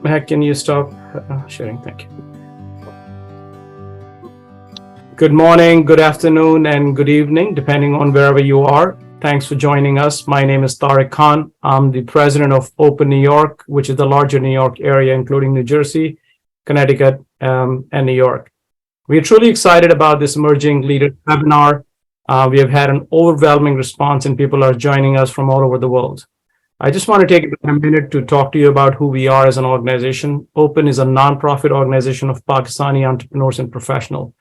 Mehak, can you stop sharing? Thank you. Good morning, good afternoon, and good evening, depending on wherever you are. Thanks for joining us. My name is Tariq Khan. I'm the president of Open New York, which is the larger New York area, including New Jersey, Connecticut, and New York. We are truly excited about this emerging leader webinar. We have had an overwhelming response and people are joining us from all over the world. I just want to take a minute to talk to you about who we are as an organization. Open is a nonprofit organization of Pakistani entrepreneurs and professionals.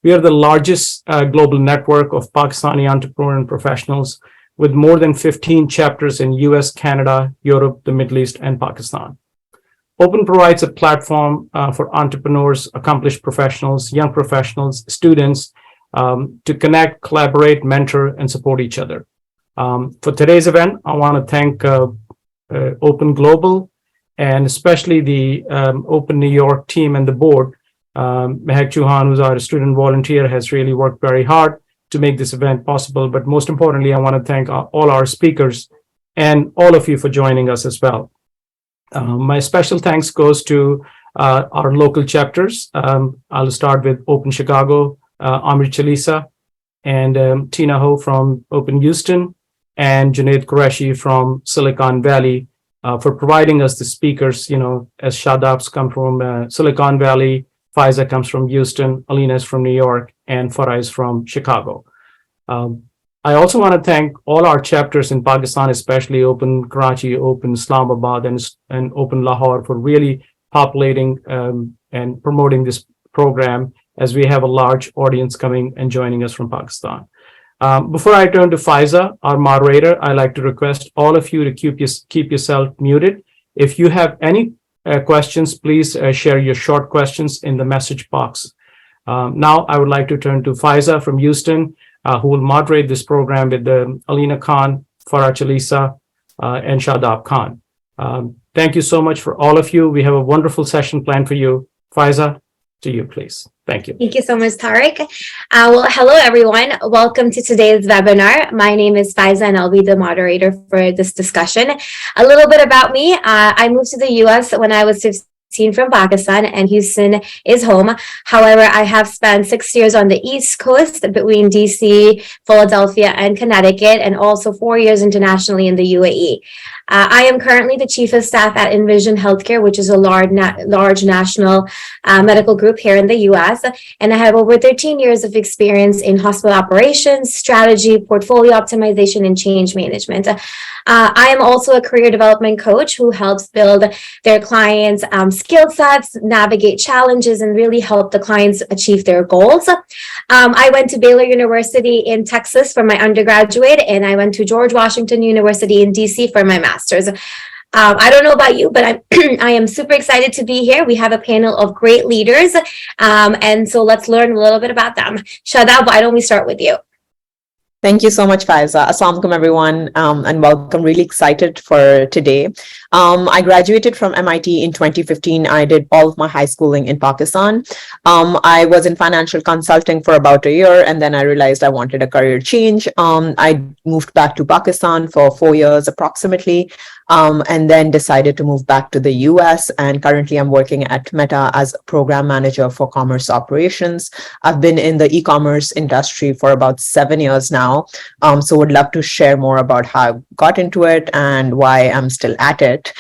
We are the largest global network of Pakistani entrepreneurs and professionals with more than 15 chapters in US, Canada, Europe, the Middle East, and Pakistan. Open provides a platform for entrepreneurs, accomplished professionals, young professionals, students to connect, collaborate, mentor, and support each other. For today's event, I want to thank Open Global and especially the Open New York team and the board. Mehak Chauhan, who's our student volunteer, has really worked very hard to make this event possible. But most importantly, I want to thank all our speakers and all of you for joining us as well. My special thanks goes to our local chapters. I'll start with Open Chicago, Amir Chalisa, and Tina Ho from Open Houston, and Junaid Qureshi from Silicon Valley for providing us the speakers. You know, as Shadab's come from Silicon Valley, Faiza comes from Houston, Alina is from New York, and Farah is from Chicago. I also want to thank all our chapters in Pakistan, especially Open Karachi, Open Islamabad, and Open Lahore for really populating and promoting this program as we have a large audience coming and joining us from Pakistan. Before I turn to Faiza, our moderator, I'd like to request all of you to keep yourself muted. If you have any questions, please share your short questions in the message box. Now, I would like to turn to Faiza from Houston, who will moderate this program with Alina Khan, Farah Chalisa, and Shadab Khan. Thank you so much for all of you. We have a wonderful session planned for you. Faiza, to you, please. Thank you. Thank you so much, Tariq. Well, hello, everyone. Welcome to today's webinar. My name is Faiza, and I'll be the moderator for this discussion. A little bit about me. I moved to the U.S. when I was 15 from Pakistan, and Houston is home. However, I have spent 6 years on the East Coast between DC, Philadelphia, and Connecticut, and also 4 years internationally in the UAE. I am currently the chief of staff at Envision Healthcare, which is a large national medical group here in the U.S., and I have over 13 years of experience in hospital operations, strategy, portfolio optimization, and change management. I am also a career development coach who helps build their clients' skill sets, navigate challenges, and really help the clients achieve their goals. I went to Baylor University in Texas for my undergraduate, and I went to George Washington University in DC for my master's. I don't know about you, but I am super excited to be here. We have a panel of great leaders, and so let's learn a little bit about them. Shadab, why don't we start with you? Thank you so much, Faiza. Assalamu alaikum, everyone, and welcome. Really excited for today. I graduated from MIT in 2015. I did all of my high schooling in Pakistan. I was in financial consulting for about a year, and then I realized I wanted a career change. I moved back to Pakistan for 4 years approximately, and then decided to move back to the US. And currently I'm working at Meta as a program manager for commerce operations. I've been in the e-commerce industry for about 7 years now. So would love to share more about how I got into it and why I'm still at it.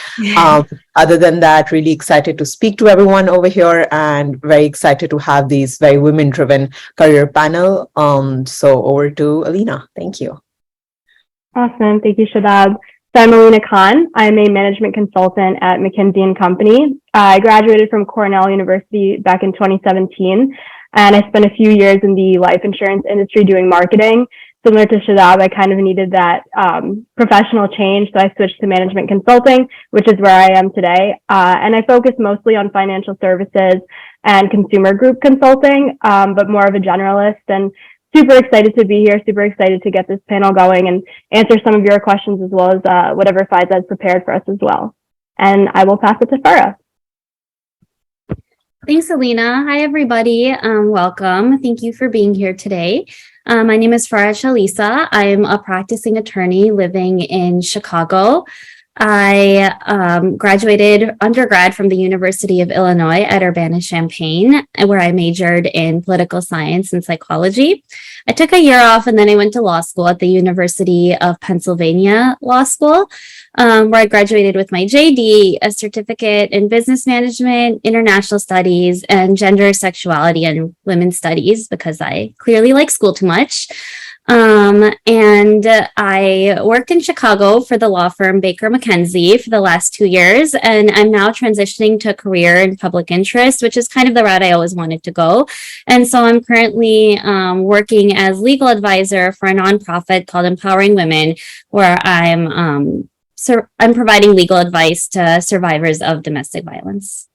Other than that, really excited to speak to everyone over here and very excited to have these very women-driven career panel. So over to Alina. Thank you. Awesome. Thank you, Shadab. So I'm Alina Khan. I'm a management consultant at McKinsey & Company. I graduated from Cornell University back in 2017, and I spent a few years in the life insurance industry doing marketing. Similar to Shadab, I kind of needed that professional change, so I switched to management consulting, which is where I am today. And I focus mostly on financial services and consumer group consulting, but more of a generalist. And super excited to be here, super excited to get this panel going and answer some of your questions as well as whatever Faiza has prepared for us as well. And I will pass it to Farah. Thanks, Alina. Hi, everybody. Welcome. Thank you for being here today. My name is Farah Chalisa. I am a practicing attorney living in Chicago. I graduated undergrad from the University of Illinois at Urbana-Champaign, where I majored in political science and psychology. I took a year off and then I went to law school at the University of Pennsylvania Law School, where I graduated with my JD, a certificate in business management, international studies, and gender, sexuality, and women's studies because I clearly like school too much. And I worked in Chicago for the law firm Baker McKenzie for the last 2 years, and I'm now transitioning to a career in public interest, which is kind of the route I always wanted to go. And so I'm currently working as legal advisor for a nonprofit called Empowering Women, where I'm providing legal advice to survivors of domestic violence.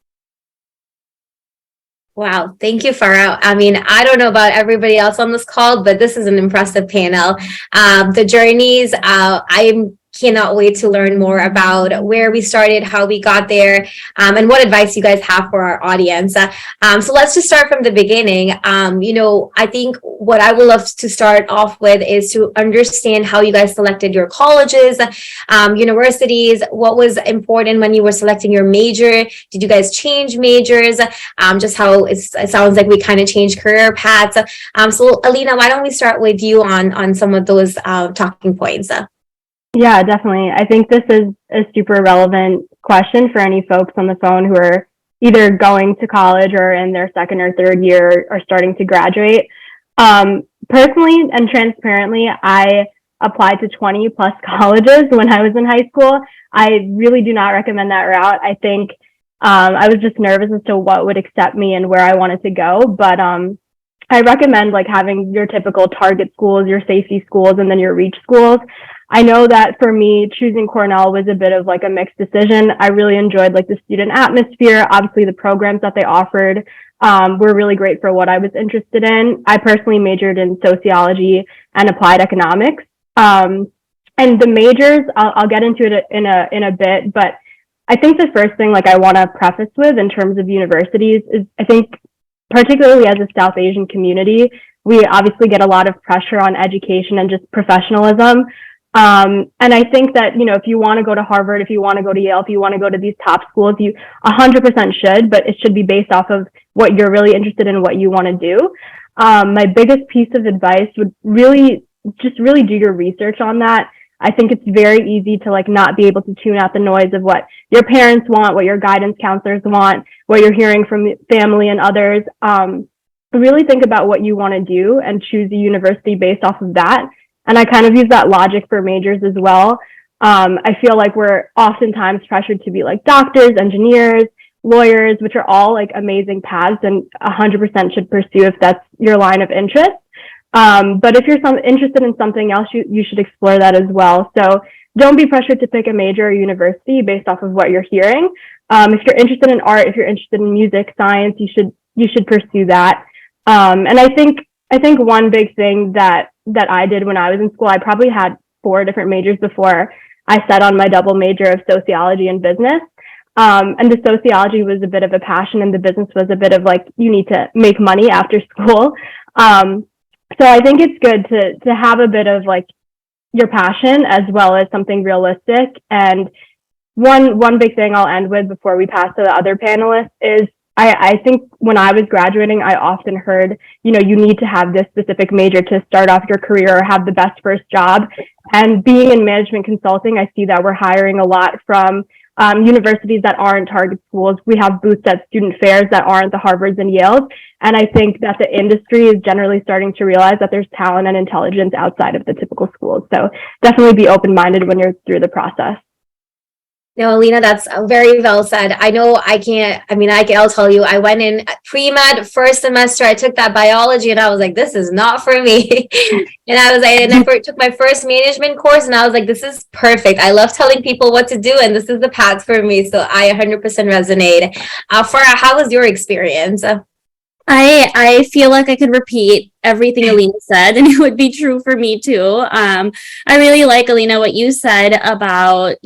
Wow, thank you, Farah. I mean, I don't know about everybody else on this call, but this is an impressive panel. The journeys, I cannot wait to learn more about where we started, how we got there, and what advice you guys have for our audience. So let's just start from the beginning. I think what I would love to start off with is to understand how you guys selected your colleges, universities, what was important when you were selecting your major. Did you guys change majors? Just how it sounds like we kind of changed career paths. So Alina, why don't we start with you on some of those talking points? Yeah, definitely. I think this is a super relevant question for any folks on the phone who are either going to college or in their second or third year or starting to graduate. Personally and transparently, I applied to 20 plus colleges when I was in high school. I really do not recommend that route. I think I was just nervous as to what would accept me and where I wanted to go. But I recommend like having your typical target schools, your safety schools, and then your reach schools. I know that for me, choosing Cornell was a bit of like a mixed decision. I really enjoyed like the student atmosphere. Obviously, the programs that they offered were really great for what I was interested in. I personally majored in sociology and applied economics. And the majors, I'll get into it in a bit, but I think the first thing like I want to preface with in terms of universities is I think particularly as a South Asian community, we obviously get a lot of pressure on education and just professionalism. And I think that, if you want to go to Harvard, if you want to go to Yale, if you want to go to these top schools, you 100% should, but it should be based off of what you're really interested in, what you want to do. My biggest piece of advice would really do your research on that. I think it's very easy to like not be able to tune out the noise of what your parents want, what your guidance counselors want, what you're hearing from family and others. Really think about what you want to do and choose a university based off of that. And I kind of use that logic for majors as well. I feel like we're oftentimes pressured to be like doctors, engineers, lawyers, which are all like amazing paths and 100% should pursue if that's your line of interest. But if you're interested in something else, you should explore that as well. So don't be pressured to pick a major or university based off of what you're hearing. If you're interested in art, if you're interested in music, science, you should pursue that. And I think one big thing that I did when I was in school, I probably had 4 different majors before I set on my double major of sociology and business. And the sociology was a bit of a passion and the business was a bit of like, you need to make money after school. So I think it's good to have a bit of like your passion as well as something realistic. And one big thing I'll end with before we pass to the other panelists is I think when I was graduating, I often heard, you need to have this specific major to start off your career or have the best first job. And being in management consulting, I see that we're hiring a lot from universities that aren't target schools. We have booths at student fairs that aren't the Harvards and Yales. And I think that the industry is generally starting to realize that there's talent and intelligence outside of the typical schools. So definitely be open-minded when you're through the process. No, Alina, that's very well said. I know I'll tell you, I went in pre-med first semester. I took that biology and I was like, this is not for me. And I took my first management course and I was like, this is perfect. I love telling people what to do and this is the path for me. So I 100% resonate. Farah, how was your experience? I feel like I could repeat everything Alina said, and it would be true for me too. I really like, Alina, what you said about,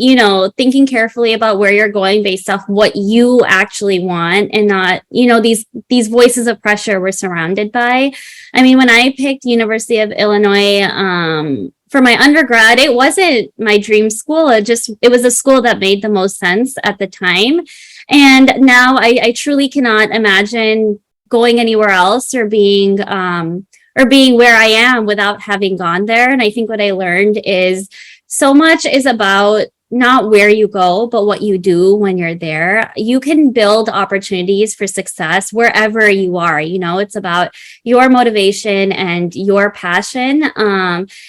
thinking carefully about where you're going based off what you actually want and not, these voices of pressure we're surrounded by. I mean, when I picked University of Illinois, for my undergrad, it wasn't my dream school. It was a school that made the most sense at the time. And now I truly cannot imagine going anywhere else or being where I am without having gone there. And I think what I learned is so much is about not where you go, but what you do when you're there. You can build opportunities for success wherever you are. You know, it's about your motivation and your passion.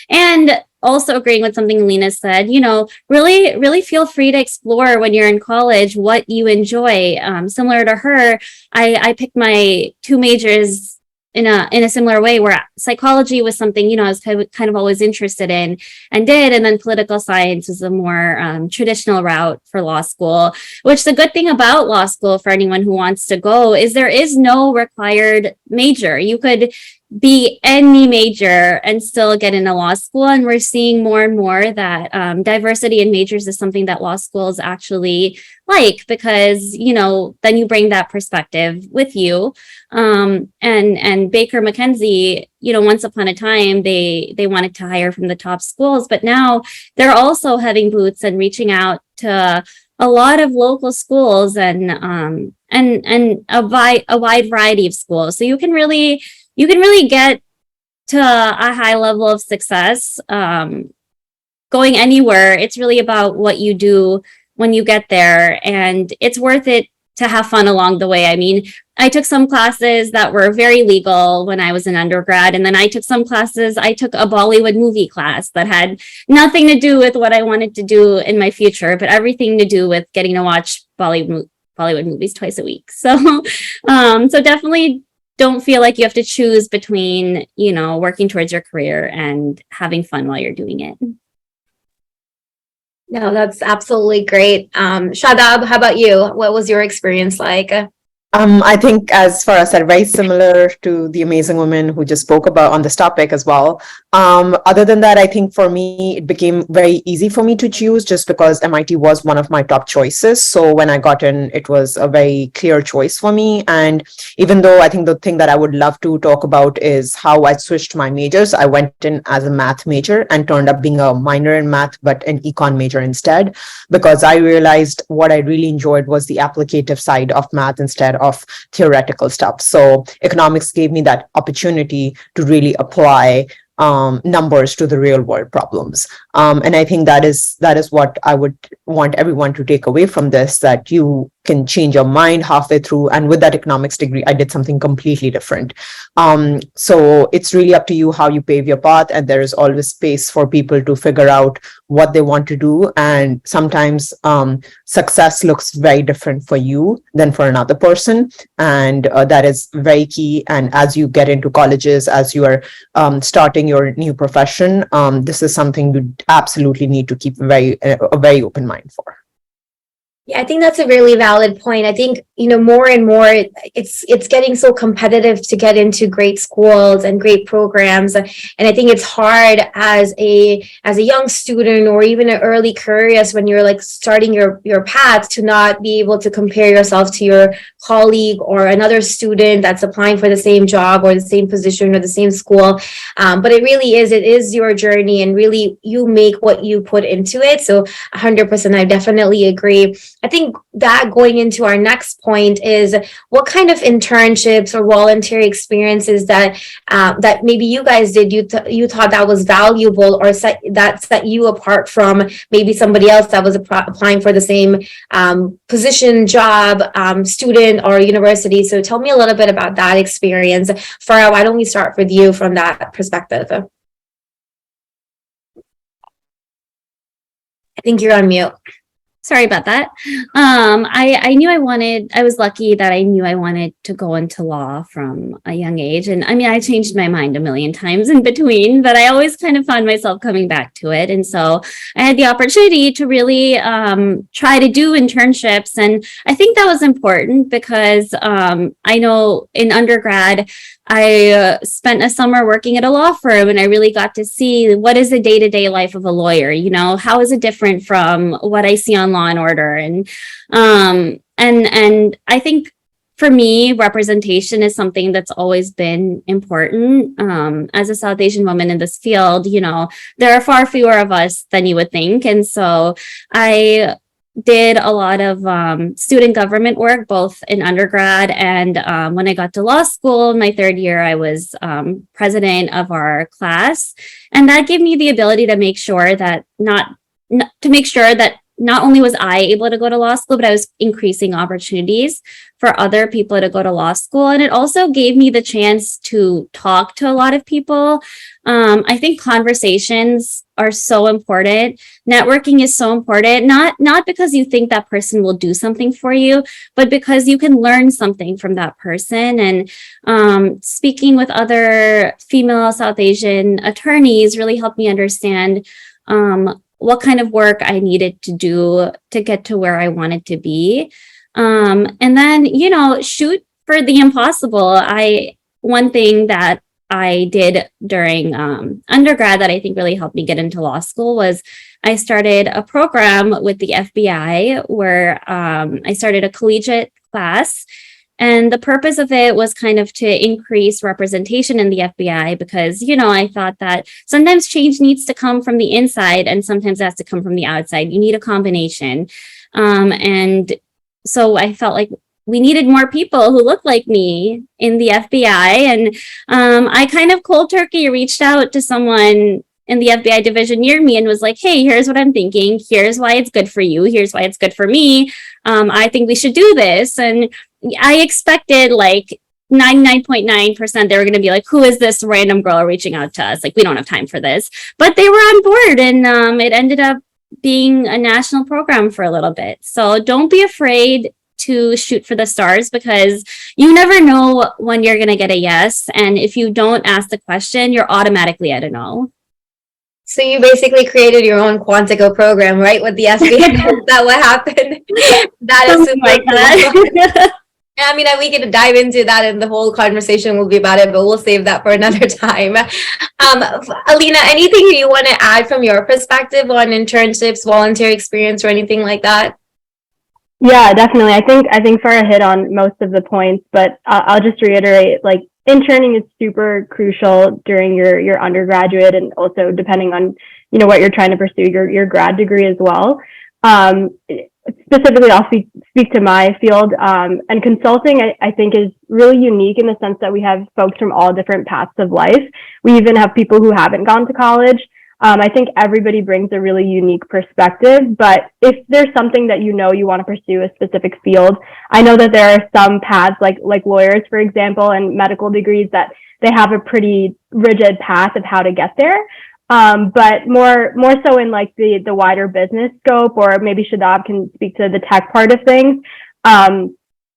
And also agreeing with something Lena said, you know, really, really feel free to explore when you're in college what you enjoy. Similar to her, I picked my two majors in a similar way, where psychology was something, you know, I was kind of always interested in and then political science is a more traditional route for law school, which the good thing about law school for anyone who wants to go is there is no required major. You could be any major and still get into law school. And we're seeing more and more that diversity in majors is something that law schools actually like, because, you know, then you bring that perspective with you. And Baker McKenzie, you know, once upon a time, they wanted to hire from the top schools, but now they're also having boots and reaching out to a lot of local schools and a wide variety of schools. So you can really get to a high level of success going anywhere. It's really about what you do when you get there, and it's worth it to have fun along the way. I mean, I took some classes that were very legal when I was an undergrad, and then I took a Bollywood movie class that had nothing to do with what I wanted to do in my future, but everything to do with getting to watch Bollywood movies twice a week. So, so definitely don't feel like you have to choose between, you know, working towards your career and having fun while you're doing it. No, that's absolutely great. Shadab, how about you? What was your experience like? I think, as Farah said, very similar to the amazing woman who just spoke about on this topic as well. Other than that, I think for me, it became very easy for me to choose just because MIT was one of my top choices. So when I got in, it was a very clear choice for me. And even though I think the thing that I would love to talk about is how I switched my majors. I went in as a math major and turned up being a minor in math, but an econ major instead, because I realized what I really enjoyed was the applicative side of math instead of theoretical stuff. So economics gave me that opportunity to really apply numbers to the real world problems. And I think that is what I would want everyone to take away from this, that you can change your mind halfway through. And with that economics degree, I did something completely different. So it's really up to you how you pave your path. And there is always space for people to figure out what they want to do. And sometimes success looks very different for you than for another person. And that is very key. And as you get into colleges, as you are starting your new profession, this is something you absolutely need to keep a very open mind for. Yeah, I think that's a really valid point. I think, you know, more and more it's getting so competitive to get into great schools and great programs. And I think it's hard as a young student or even an early curious when you're like starting your path to not be able to compare yourself to your colleague or another student that's applying for the same job or the same position or the same school. But it is your journey, and really you make what you put into it. So 100%, I definitely agree. I think that going into our next point is what kind of internships or voluntary experiences that maybe you guys did, you thought that was valuable or that set you apart from maybe somebody else that was applying for the same position, job, student or university. So tell me a little bit about that experience. Farah, why don't we start with you from that perspective? I think you're on mute. Sorry about that. I was lucky that I knew I wanted to go into law from a young age. And I mean, I changed my mind a million times in between, but I always kind of found myself coming back to it. And so I had the opportunity to really try to do internships. And I think that was important because I know in undergrad, I spent a summer working at a law firm, and I really got to see what is the day-to-day life of a lawyer. You know, how is it different from what I see on Law and Order? And I think for me, representation is something that's always been important. As a South Asian woman in this field, there are far fewer of us than you would think. And so I did a lot of student government work, both in undergrad and when I got to law school in my third year, I was president of our class. And that gave me the ability to make sure that not only was I able to go to law school, but I was increasing opportunities for other people to go to law school. And it also gave me the chance to talk to a lot of people. I think conversations are so important. Networking is so important, not because you think that person will do something for you, but because you can learn something from that person. And speaking with other female South Asian attorneys really helped me understand what kind of work I needed to do to get to where I wanted to be. And then, shoot for the impossible. One thing that I did during undergrad that I think really helped me get into law school was I started a program with the FBI where I started a collegiate class. And the purpose of it was kind of to increase representation in the FBI because, I thought that sometimes change needs to come from the inside and sometimes it has to come from the outside. You need a combination. And so I felt like we needed more people who looked like me in the FBI. And I kind of cold turkey reached out to someone in the FBI division near me and was like, hey, here's what I'm thinking. Here's why it's good for you. Here's why it's good for me. I think we should do this. And I expected like 99.9% they were going to be like, who is this random girl reaching out to us? Like, we don't have time for this. But they were on board and it ended up being a national program for a little bit. So don't be afraid to shoot for the stars because you never know when you're going to get a yes. And if you don't ask the question, you're automatically at a no. So you basically created your own Quantico program, right? With the SBA. Is that what happened? That is super like that. I mean, we can dive into that and the whole conversation will be about it, but we'll save that for another time. Alina, anything you want to add from your perspective on internships, volunteer experience, or anything like that? Yeah, definitely. I think Farah hit on most of the points, but I'll just reiterate, like, interning is super crucial during your undergraduate and also depending on, what you're trying to pursue, your grad degree as well. Specifically, I'll speak to my field, and consulting, I think, is really unique in the sense that we have folks from all different paths of life. We even have people who haven't gone to college. I think everybody brings a really unique perspective, but if there's something that you want to pursue a specific field, I know that there are some paths like lawyers, for example, and medical degrees that they have a pretty rigid path of how to get there. But more so in like the wider business scope, or maybe Shadab can speak to the tech part of things.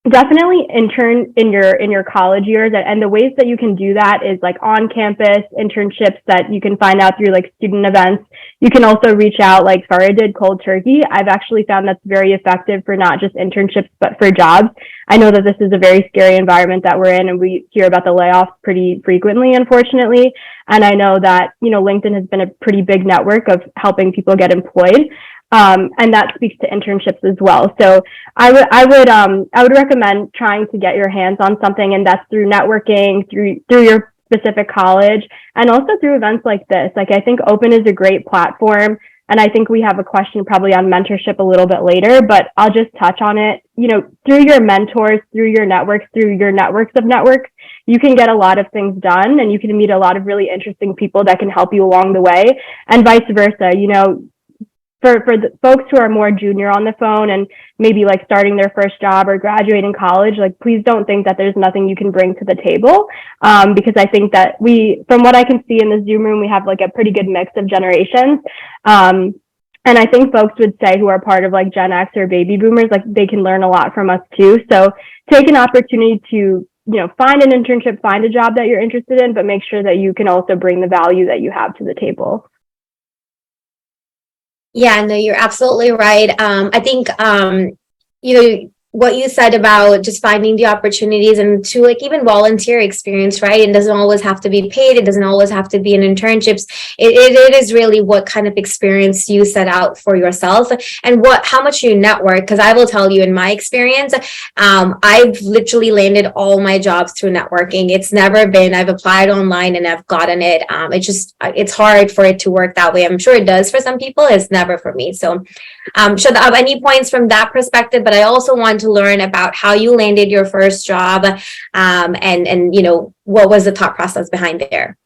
Definitely intern in your college years, and the ways that you can do that is like on campus internships that you can find out through like student events. You can also reach out like Farah did, cold turkey. I've actually found that's very effective for not just internships but for jobs. I know that this is a very scary environment that we're in, and we hear about the layoffs pretty frequently, unfortunately. And I know that LinkedIn has been a pretty big network of helping people get employed. And that speaks to internships as well. So I would recommend trying to get your hands on something, and that's through networking, through your specific college, and also through events like this. Like, I think Open is a great platform, and I think we have a question probably on mentorship a little bit later, but I'll just touch on it. Through your mentors, through your networks, through your networks of networks, you can get a lot of things done, and you can meet a lot of really interesting people that can help you along the way, and vice versa. For the folks who are more junior on the phone and maybe like starting their first job or graduating college, like, please don't think that there's nothing you can bring to the table. Because I think that from what I can see in the Zoom room, we have like a pretty good mix of generations. And I think folks would say who are part of like Gen X or baby boomers, like, they can learn a lot from us too. So take an opportunity to, find an internship, find a job that you're interested in, but make sure that you can also bring the value that you have to the table. Yeah, no, you're absolutely right. I think, what you said about just finding the opportunities and to like even volunteer experience, right? It doesn't always have to be paid. It doesn't always have to be in internships. It is really what kind of experience you set out for yourself and how much you network. Because I will tell you, in my experience, I've literally landed all my jobs through networking. It's never been, I've applied online and I've gotten it. It's hard for it to work that way. I'm sure it does for some people. It's never for me. So should I have any points from that perspective? But I also want to learn about how you landed your first job, and what was the thought process behind there?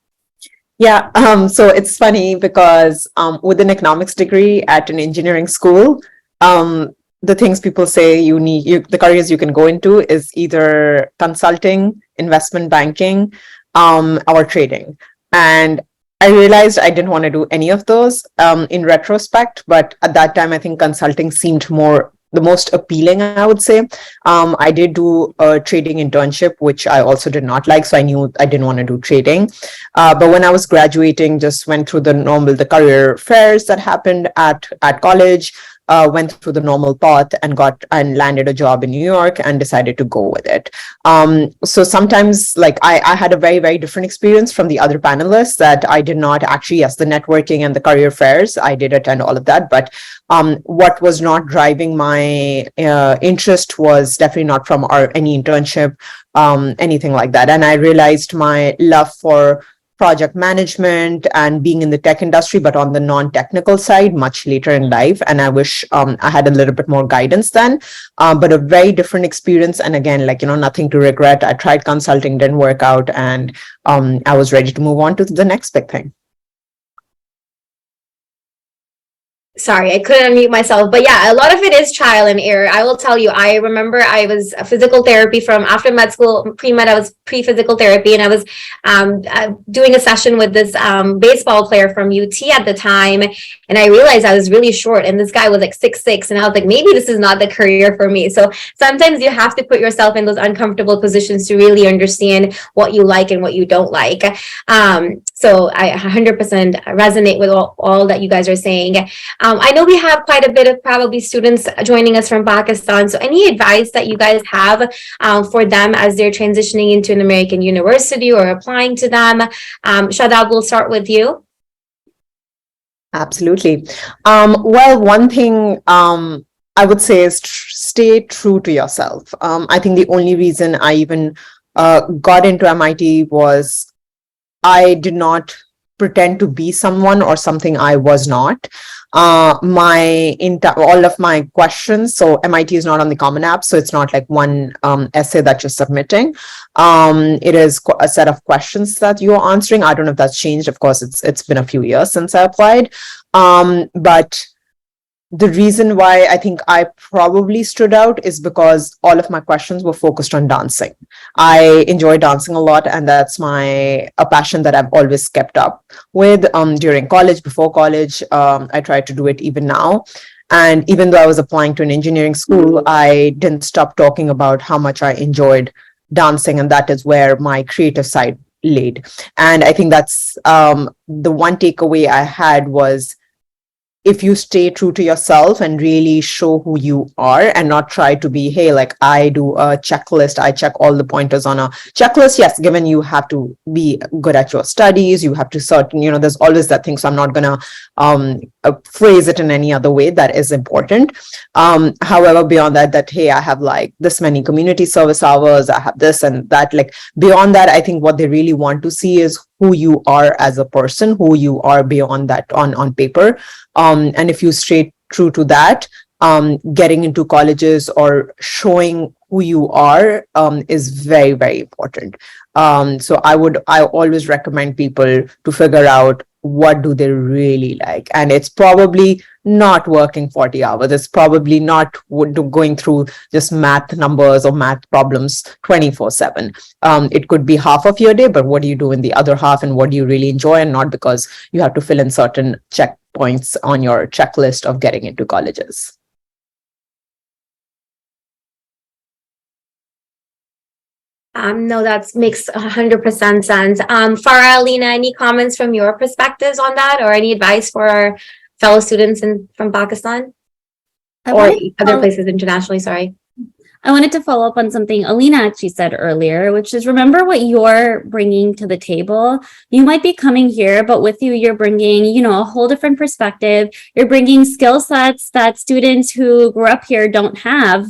Yeah, so it's funny because with an economics degree at an engineering school, the things people say the careers you can go into is either consulting, investment banking, or trading. And I realized I didn't want to do any of those in retrospect, but at that time, I think consulting seemed the most appealing, I would say. I did do a trading internship, which I also did not like, so I knew I didn't want to do trading. But when I was graduating, just went through the career fairs that happened at college, went through the normal path and landed a job in New York and decided to go with it. So sometimes like I had a very, very different experience from the other panelists that I did not actually, yes, the networking and the career fairs, I did attend all of that. But what was not driving my interest was definitely not from any internship, anything like that. And I realized my love for project management and being in the tech industry, but on the non-technical side much later in life. And I wish I had a little bit more guidance then, but a very different experience. And again, nothing to regret. I tried consulting, didn't work out, and I was ready to move on to the next big thing. Sorry, I couldn't unmute myself, but yeah, a lot of it is trial and error. I will tell you, I remember I was physical therapy after med school, pre-med, I was pre-physical therapy, and I was doing a session with this baseball player from UT at the time, and I realized I was really short, and this guy was like 6'6", and I was like, maybe this is not the career for me. So sometimes you have to put yourself in those uncomfortable positions to really understand what you like and what you don't like. So I 100% resonate with all that you guys are saying. I know we have quite a bit of probably students joining us from Pakistan. So any advice that you guys have for them as they're transitioning into an American university or applying to them? Shadab, we'll start with you. Absolutely. Well, one thing I would say is stay true to yourself. I think the only reason I even got into MIT was I did not pretend to be someone or something I was not. All of my questions, so MIT is not on the Common App, so it's not like one essay that you're submitting. It is a set of questions that you're answering. I don't know if that's changed. Of course, it's been a few years since I applied. But the reason why I think I probably stood out is because all of my questions were focused on dancing. I enjoy dancing a lot, and that's a passion that I've always kept up with during college, before college. I try to do it even now. And even though I was applying to an engineering school, I didn't stop talking about how much I enjoyed dancing, and that is where my creative side laid. And I think that's the one takeaway I had was, if you stay true to yourself and really show who you are and not try to be, hey, like I do a checklist, I check all the pointers on a checklist. Yes, given you have to be good at your studies, you have to there's always that thing. So I'm not going to phrase it in any other way. That is important. However, beyond that, hey, I have like this many community service hours, I have this and that, like beyond that, I think what they really want to see is who you are as a person, who you are beyond that on paper. And if you stay true to that, getting into colleges or showing who you are is very, very important. So I always recommend people to figure out what do they really like. And it's probably not working 40 hours. It's probably not going through just math numbers or math problems 24/7. It could be half of your day, but what do you do in the other half, and what do you really enjoy, and not because you have to fill in certain checkpoints on your checklist of getting into colleges. No, that makes 100% sense. Farah, Alina, any comments from your perspectives on that, or any advice for our fellow students from Pakistan or other places internationally? Sorry. I wanted to follow up on something Alina actually said earlier, which is remember what you're bringing to the table. You might be coming here, but with you, you're bringing, a whole different perspective. You're bringing skill sets that students who grew up here don't have.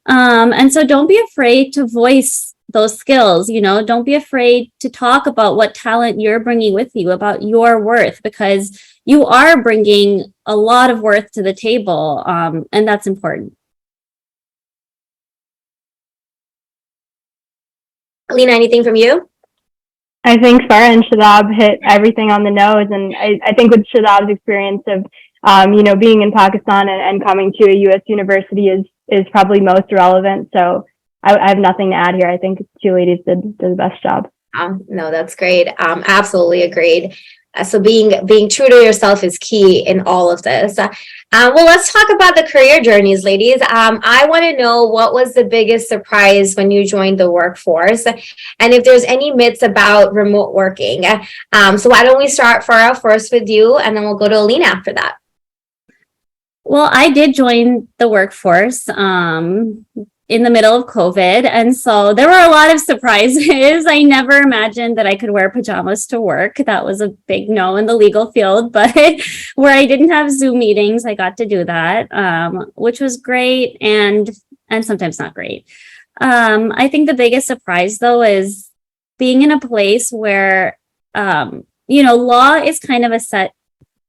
And so don't be afraid to voice those skills, don't be afraid to talk about what talent you're bringing with you, about your worth, because you are bringing a lot of worth to the table. And that's important. Alina, anything from you? I think Farah and Shadab hit everything on the nose. And I think with Shadab's experience of, being in Pakistan and coming to a U.S. university is probably most relevant. So I have nothing to add here. I think you ladies did the best job. No, that's great. Absolutely agreed. So being true to yourself is key in all of this. Well, let's talk about the career journeys, ladies. I want to know what was the biggest surprise when you joined the workforce, and if there's any myths about remote working. So why don't we start, Farah, first with you, and then we'll go to Alina after that. Well, I did join the workforce in the middle of COVID. And so there were a lot of surprises. I never imagined that I could wear pajamas to work. That was a big no in the legal field, but where I didn't have Zoom meetings, I got to do that, which was great and sometimes not great. I think the biggest surprise though is being in a place where, law is kind of a set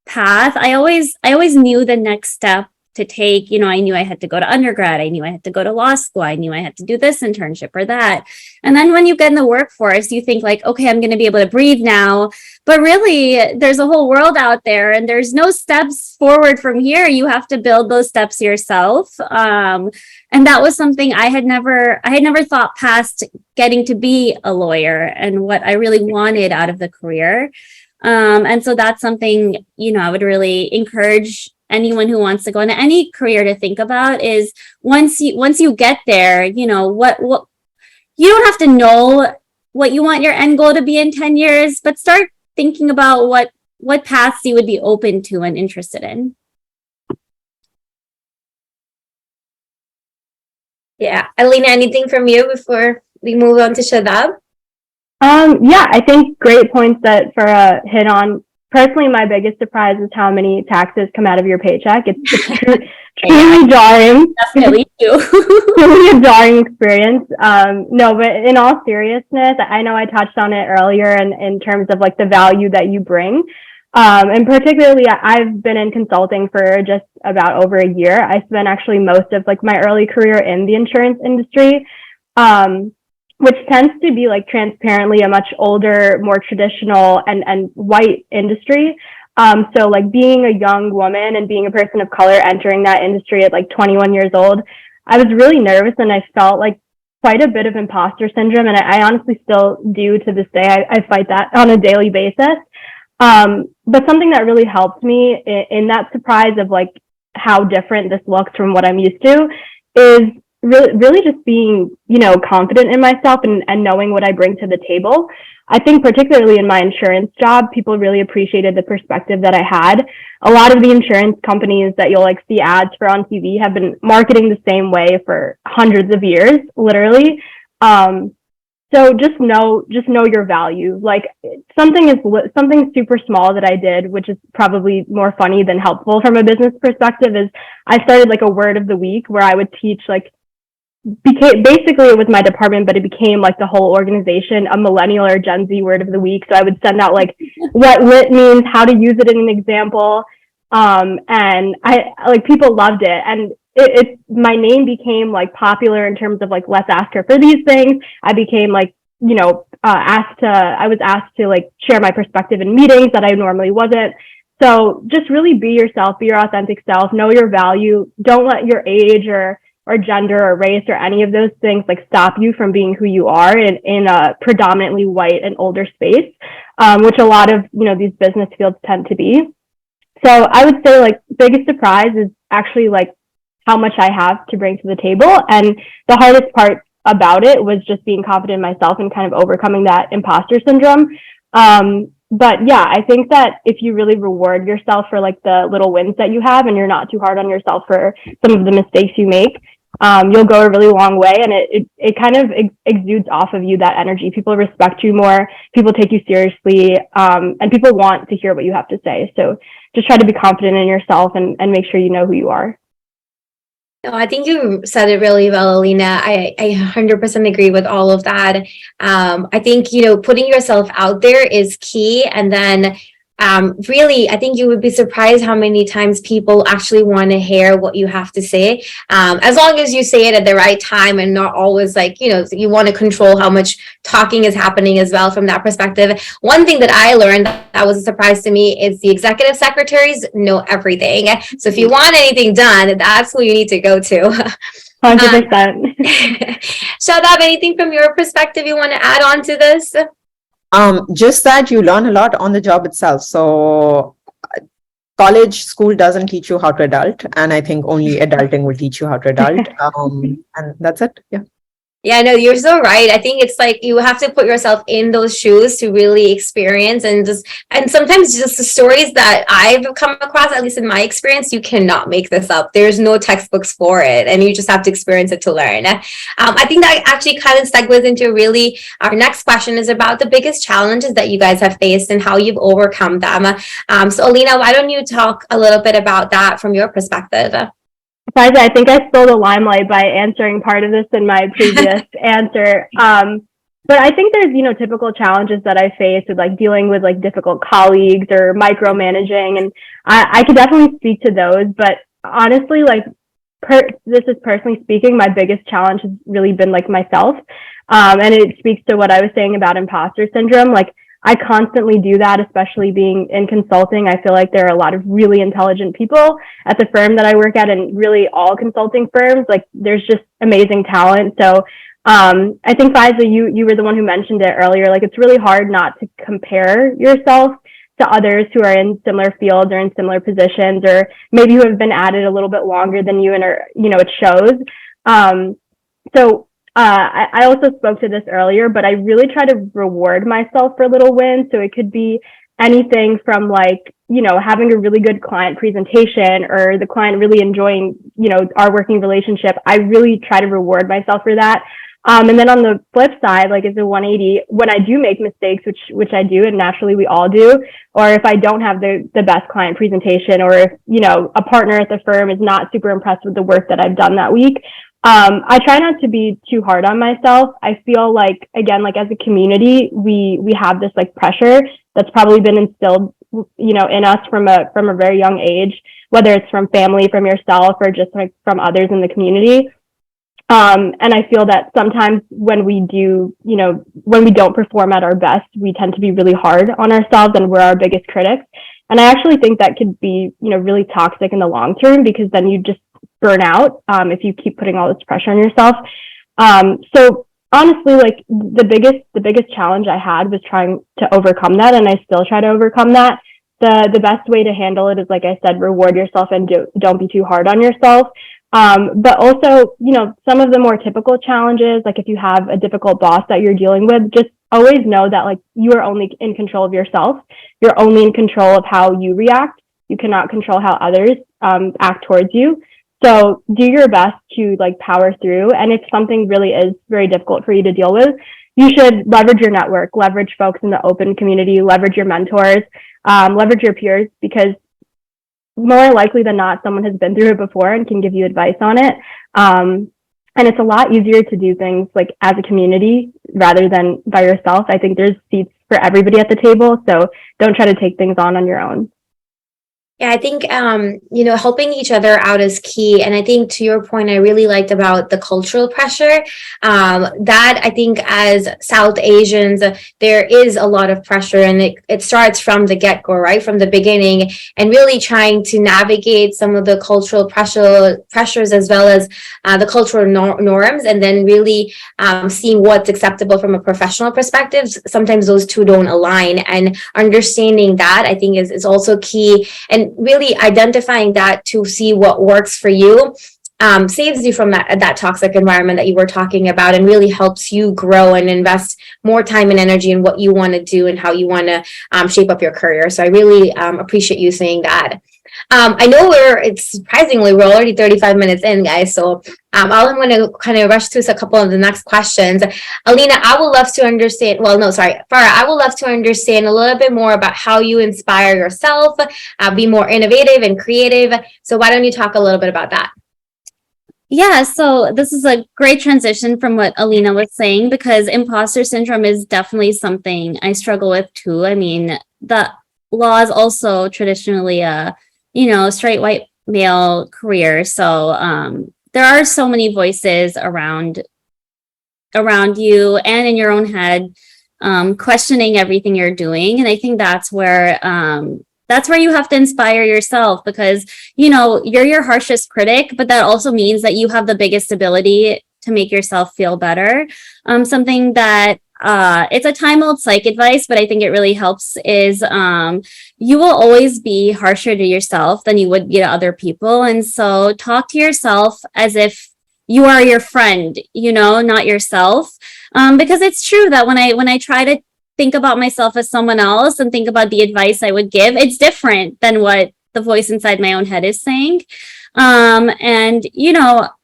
path. I always knew the next step to take. I knew I had to go to undergrad. I knew I had to go to law school. I knew I had to do this internship or that. And then when you get in the workforce, you think like, okay, I'm going to be able to breathe now. But really, there's a whole world out there and there's no steps forward from here. You have to build those steps yourself. And that was something I had never thought past getting to be a lawyer and what I really wanted out of the career. And so that's something, I would really encourage anyone who wants to go into any career to think about is once you get there, what you don't have to know what you want your end goal to be in 10 years, but start thinking about what paths you would be open to and interested in. Yeah. Alina, anything from you before we move on to Shadab? Yeah, I think great points that Farah hit on. Personally, my biggest surprise is how many taxes come out of your paycheck. It's truly jarring. Definitely do. Really a jarring experience. No, but in all seriousness, I know I touched on it earlier in terms of like the value that you bring. And particularly, I've been in consulting for just about over a year. I spent actually most of like my early career in the insurance industry. Which tends to be like transparently a much older, more traditional and white industry. So like being a young woman and being a person of color entering that industry at like 21 years old, I was really nervous and I felt like quite a bit of imposter syndrome. And I honestly still do to this day. I fight that on a daily basis. But something that really helped me in that surprise of like how different this looks from what I'm used to is really just being, confident in myself and knowing what I bring to the table. I think particularly in my insurance job, people really appreciated the perspective that I had. A lot of the insurance companies that you'll like see ads for on TV have been marketing the same way for hundreds of years, literally. So just know your value. Like something super small that I did, which is probably more funny than helpful from a business perspective, is I started like a word of the week where I would teach basically it was my department, but it became like the whole organization, a millennial or Gen Z word of the week. So I would send out like what lit means, how to use it in an example. And I like people loved it. And my name became like popular in terms of like, let's ask her for these things. I became like, I was asked to like share my perspective in meetings that I normally wasn't. So just really be yourself, be your authentic self, know your value. Don't let your age or gender or race or any of those things like stop you from being who you are in a predominantly white and older space, which a lot of, these business fields tend to be. So I would say like biggest surprise is actually like how much I have to bring to the table. And the hardest part about it was just being confident in myself and kind of overcoming that imposter syndrome. But yeah, I think that if you really reward yourself for like the little wins that you have and you're not too hard on yourself for some of the mistakes you make, you'll go a really long way, and it kind of exudes off of you, that energy. People respect you more, people take you seriously, and people want to hear what you have to say. So just try to be confident in yourself and make sure you know who you are. No, I think you said it really well, Alina. I 100% agree with all of that. I think, putting yourself out there is key. And then really, I think you would be surprised how many times people actually want to hear what you have to say. As long as you say it at the right time and not always you want to control how much talking is happening as well from that perspective. One thing that I learned that was a surprise to me is the executive secretaries know everything. So if you want anything done, that's who you need to go to. 100%. Shadab, anything from your perspective you want to add on to this? Just that you learn a lot on the job itself. So college, school doesn't teach you how to adult, and I think only adulting will teach you how to adult. And that's it. Yeah. Yeah, no, you're so right. I think it's like you have to put yourself in those shoes to really experience and sometimes just the stories that I've come across, at least in my experience, you cannot make this up. There's no textbooks for it, and you just have to experience it to learn. I think that actually kind of segues into really our next question is about the biggest challenges that you guys have faced and how you've overcome them. So Alina, why don't you talk a little bit about that from your perspective? Faiza, I think I stole the limelight by answering part of this in my previous answer. But I think there's, typical challenges that I face with dealing with difficult colleagues or micromanaging. And I could definitely speak to those, but honestly, this is personally speaking, my biggest challenge has really been myself. And it speaks to what I was saying about imposter syndrome. I constantly do that, especially being in consulting. I feel like there are a lot of really intelligent people at the firm that I work at, and really all consulting firms. There's just amazing talent. So I think, Faiza, you were the one who mentioned it earlier. It's really hard not to compare yourself to others who are in similar fields or in similar positions, or maybe who have been at it a little bit longer than you, and it shows. I also spoke to this earlier, but I really try to reward myself for little wins. So it could be anything from having a really good client presentation, or the client really enjoying, our working relationship. I really try to reward myself for that. And then on the flip side, it's a 180, when I do make mistakes, which I do, and naturally we all do, or if I don't have the best client presentation, or if, a partner at the firm is not super impressed with the work that I've done that week, I try not to be too hard on myself. I feel again, as a community, we have this pressure that's probably been instilled, in us from a very young age, whether it's from family, from yourself, or just from others in the community. And I feel that sometimes when we don't perform at our best, we tend to be really hard on ourselves, and we're our biggest critics. And I actually think that could be, really toxic in the long term, because then you just burn out if you keep putting all this pressure on yourself. So honestly, the biggest challenge I had was trying to overcome that, and I still try to overcome that. The best way to handle it is, like I said, reward yourself and don't be too hard on yourself. But also, some of the more typical challenges, if you have a difficult boss that you're dealing with, just always know that you are only in control of yourself. You're only in control of how you react. You cannot control how others act towards you. So do your best to power through. And if something really is very difficult for you to deal with, you should leverage your network, leverage folks in the open community, leverage your mentors, leverage your peers, because more likely than not, someone has been through it before and can give you advice on it. And it's a lot easier to do things as a community rather than by yourself. I think there's seats for everybody at the table. So don't try to take things on your own. Yeah, I think, helping each other out is key. And I think to your point, I really liked about the cultural pressure, that I think as South Asians, there is a lot of pressure, and it starts from the get-go, right? From the beginning, and really trying to navigate some of the cultural pressures as well as the cultural norms, and then really seeing what's acceptable from a professional perspective. Sometimes those two don't align, and understanding that, I think, is also key. And really identifying that to see what works for you saves you from that toxic environment that you were talking about, and really helps you grow and invest more time and energy in what you want to do and how you want to shape up your career. So I really appreciate you saying that. I know it's surprisingly, we're already 35 minutes in, guys. So I'm going to kind of rush through a couple of the next questions. Alina, I would love to understand, Farah, I would love to understand a little bit more about how you inspire yourself, be more innovative and creative. So why don't you talk a little bit about that? Yeah, so this is a great transition from what Alina was saying, because imposter syndrome is definitely something I struggle with too. I mean, the law is also traditionally a, straight white male career. So there are so many voices around you and in your own head, questioning everything you're doing. And I think that's where you have to inspire yourself, because, you're your harshest critic, but that also means that you have the biggest ability to make yourself feel better. Something that it's a time-old psych advice, but I think it really helps is you will always be harsher to yourself than you would be to other people. And so talk to yourself as if you are your friend, not yourself. Because it's true that when I try to think about myself as someone else and think about the advice I would give, it's different than what the voice inside my own head is saying. And,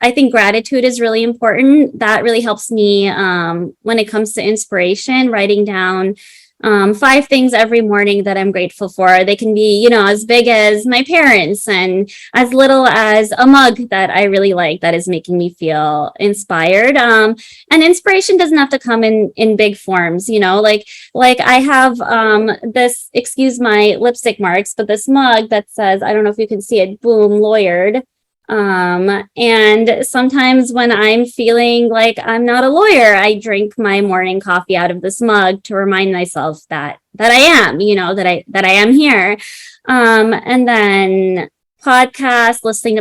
I think gratitude is really important. That really helps me when it comes to inspiration, writing down 5 things every morning that I'm grateful for. They can be, as big as my parents and as little as a mug that I really like that is making me feel inspired. And inspiration doesn't have to come in big forms, like I have this, excuse my lipstick marks, but this mug that says, I don't know if you can see it, Boom Lawyered. And sometimes when I'm feeling like I'm not a lawyer, I drink my morning coffee out of this mug to remind myself that I am, that I am here. And then listening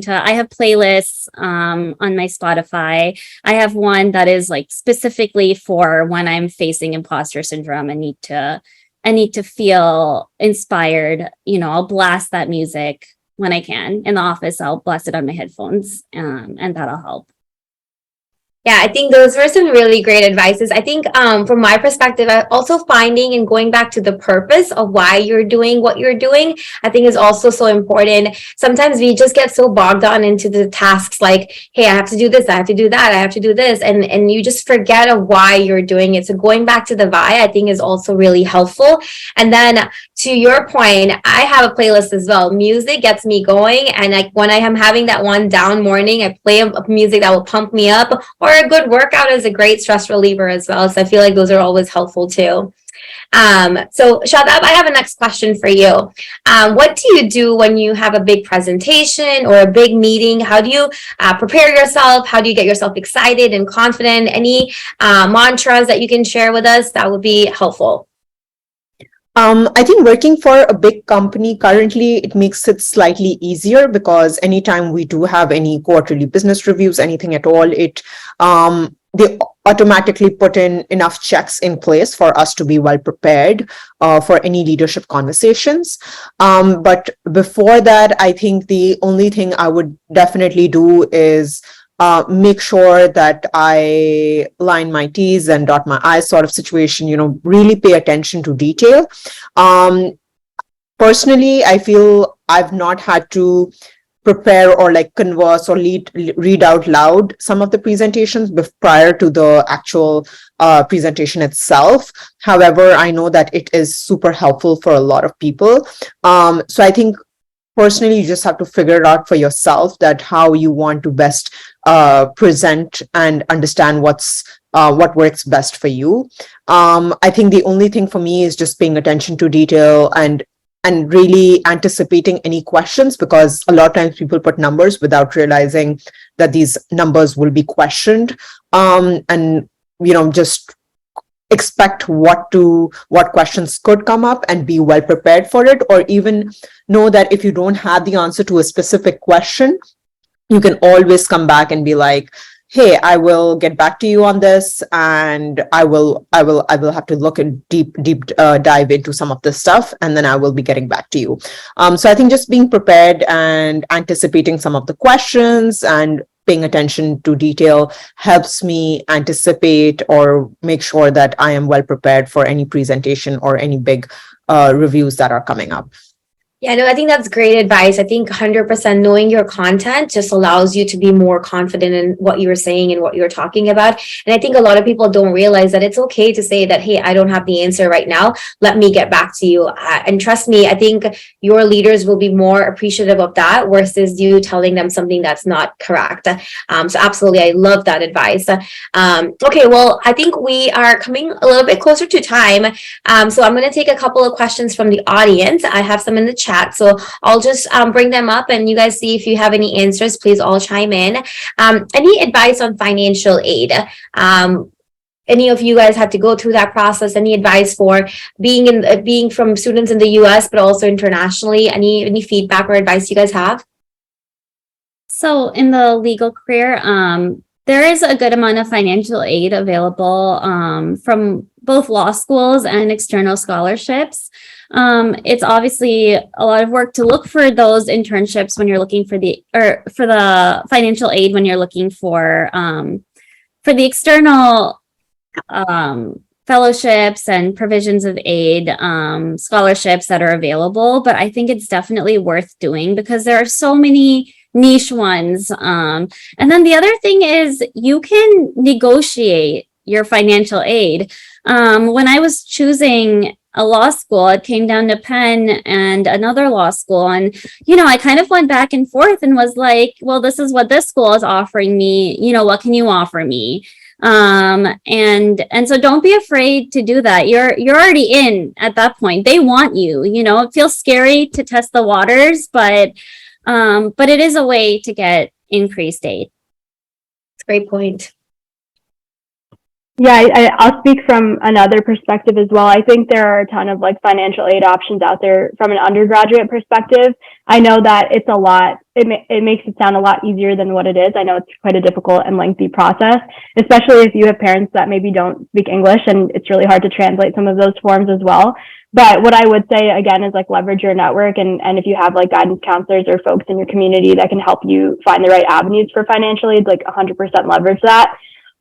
to I have playlists on my Spotify. I have one that is like specifically for when I'm facing imposter syndrome and need to feel inspired. I'll blast that music when I can. In the office, I'll blast it on my headphones, and that'll help. Yeah, I think those were some really great advices. I think from my perspective, also finding and going back to the purpose of why you're doing what you're doing, I think is also so important. Sometimes we just get so bogged down into the tasks like, hey, I have to do this, I have to do that, I have to do this. And you just forget of why you're doing it. So going back to the why, I think is also really helpful. And then to your point, I have a playlist as well. Music gets me going. And like when I am having that one down morning, I play a music that will pump me up, or a good workout is a great stress reliever as well. So I feel like those are always helpful too. So Shadab, I have a next question for you. What do you do when you have a big presentation or a big meeting? How do you prepare yourself? How do you get yourself excited and confident? Any mantras that you can share with us that would be helpful? I think working for a big company currently, it makes it slightly easier because anytime we do have any quarterly business reviews, anything at all, they automatically put in enough checks in place for us to be well prepared for any leadership conversations. But before that, I think the only thing I would definitely do is make sure that I line my T's and dot my I's sort of situation, really pay attention to detail. Personally, I feel I've not had to prepare or like converse or read out loud some of the presentations prior to the actual presentation itself. However, I know that it is super helpful for a lot of people. So I think personally, you just have to figure it out for yourself that how you want to best present and understand what works best for you. I think the only thing for me is just paying attention to detail and really anticipating any questions, because a lot of times people put numbers without realizing that these numbers will be questioned, and just expect what questions could come up and be well prepared for it, or even know that if you don't have the answer to a specific question, you can always come back and be like, hey, I will get back to you on this, and I will have to look and deep dive into some of this stuff, and then I will be getting back to you. So I think just being prepared and anticipating some of the questions and paying attention to detail helps me anticipate or make sure that I am well prepared for any presentation or any big reviews that are coming up. Yeah, no, I think that's great advice. I think 100% knowing your content just allows you to be more confident in what you were saying and what you're talking about. And I think a lot of people don't realize that it's okay to say that, hey, I don't have the answer right now. Let me get back to you. And trust me, I think your leaders will be more appreciative of that versus you telling them something that's not correct. So absolutely, I love that advice. Okay, well, I think we are coming a little bit closer to time. So I'm going to take a couple of questions from the audience. I have some in the chat. So I'll just bring them up and you guys see if you have any answers, please all chime in. Any advice on financial aid? Any of you guys had to go through that process? Any advice for being from students in the US, but also internationally? Any feedback or advice you guys have? So in the legal career, there is a good amount of financial aid available from both law schools and external scholarships. It's obviously a lot of work to look for those internships when you're looking for the financial aid when you're looking for the external fellowships and provisions of aid, scholarships that are available. But I think it's definitely worth doing because there are so many niche ones. And then the other thing is you can negotiate your financial aid. When I was choosing a law school, it came down to Penn and another law school. And, I kind of went back and forth and was like, well, this is what this school is offering me. What can you offer me? And so don't be afraid to do that. You're already in at that point. They want you, it feels scary to test the waters, but it is a way to get increased aid. That's a great point. Yeah, I'll speak from another perspective as well. I think there are a ton of financial aid options out there from an undergraduate perspective. I know that it's a lot, it makes it sound a lot easier than what it is. I know it's quite a difficult and lengthy process, especially if you have parents that maybe don't speak English and it's really hard to translate some of those forms as well. But what I would say again is leverage your network and if you have guidance counselors or folks in your community that can help you find the right avenues for financial aid, 100% leverage that.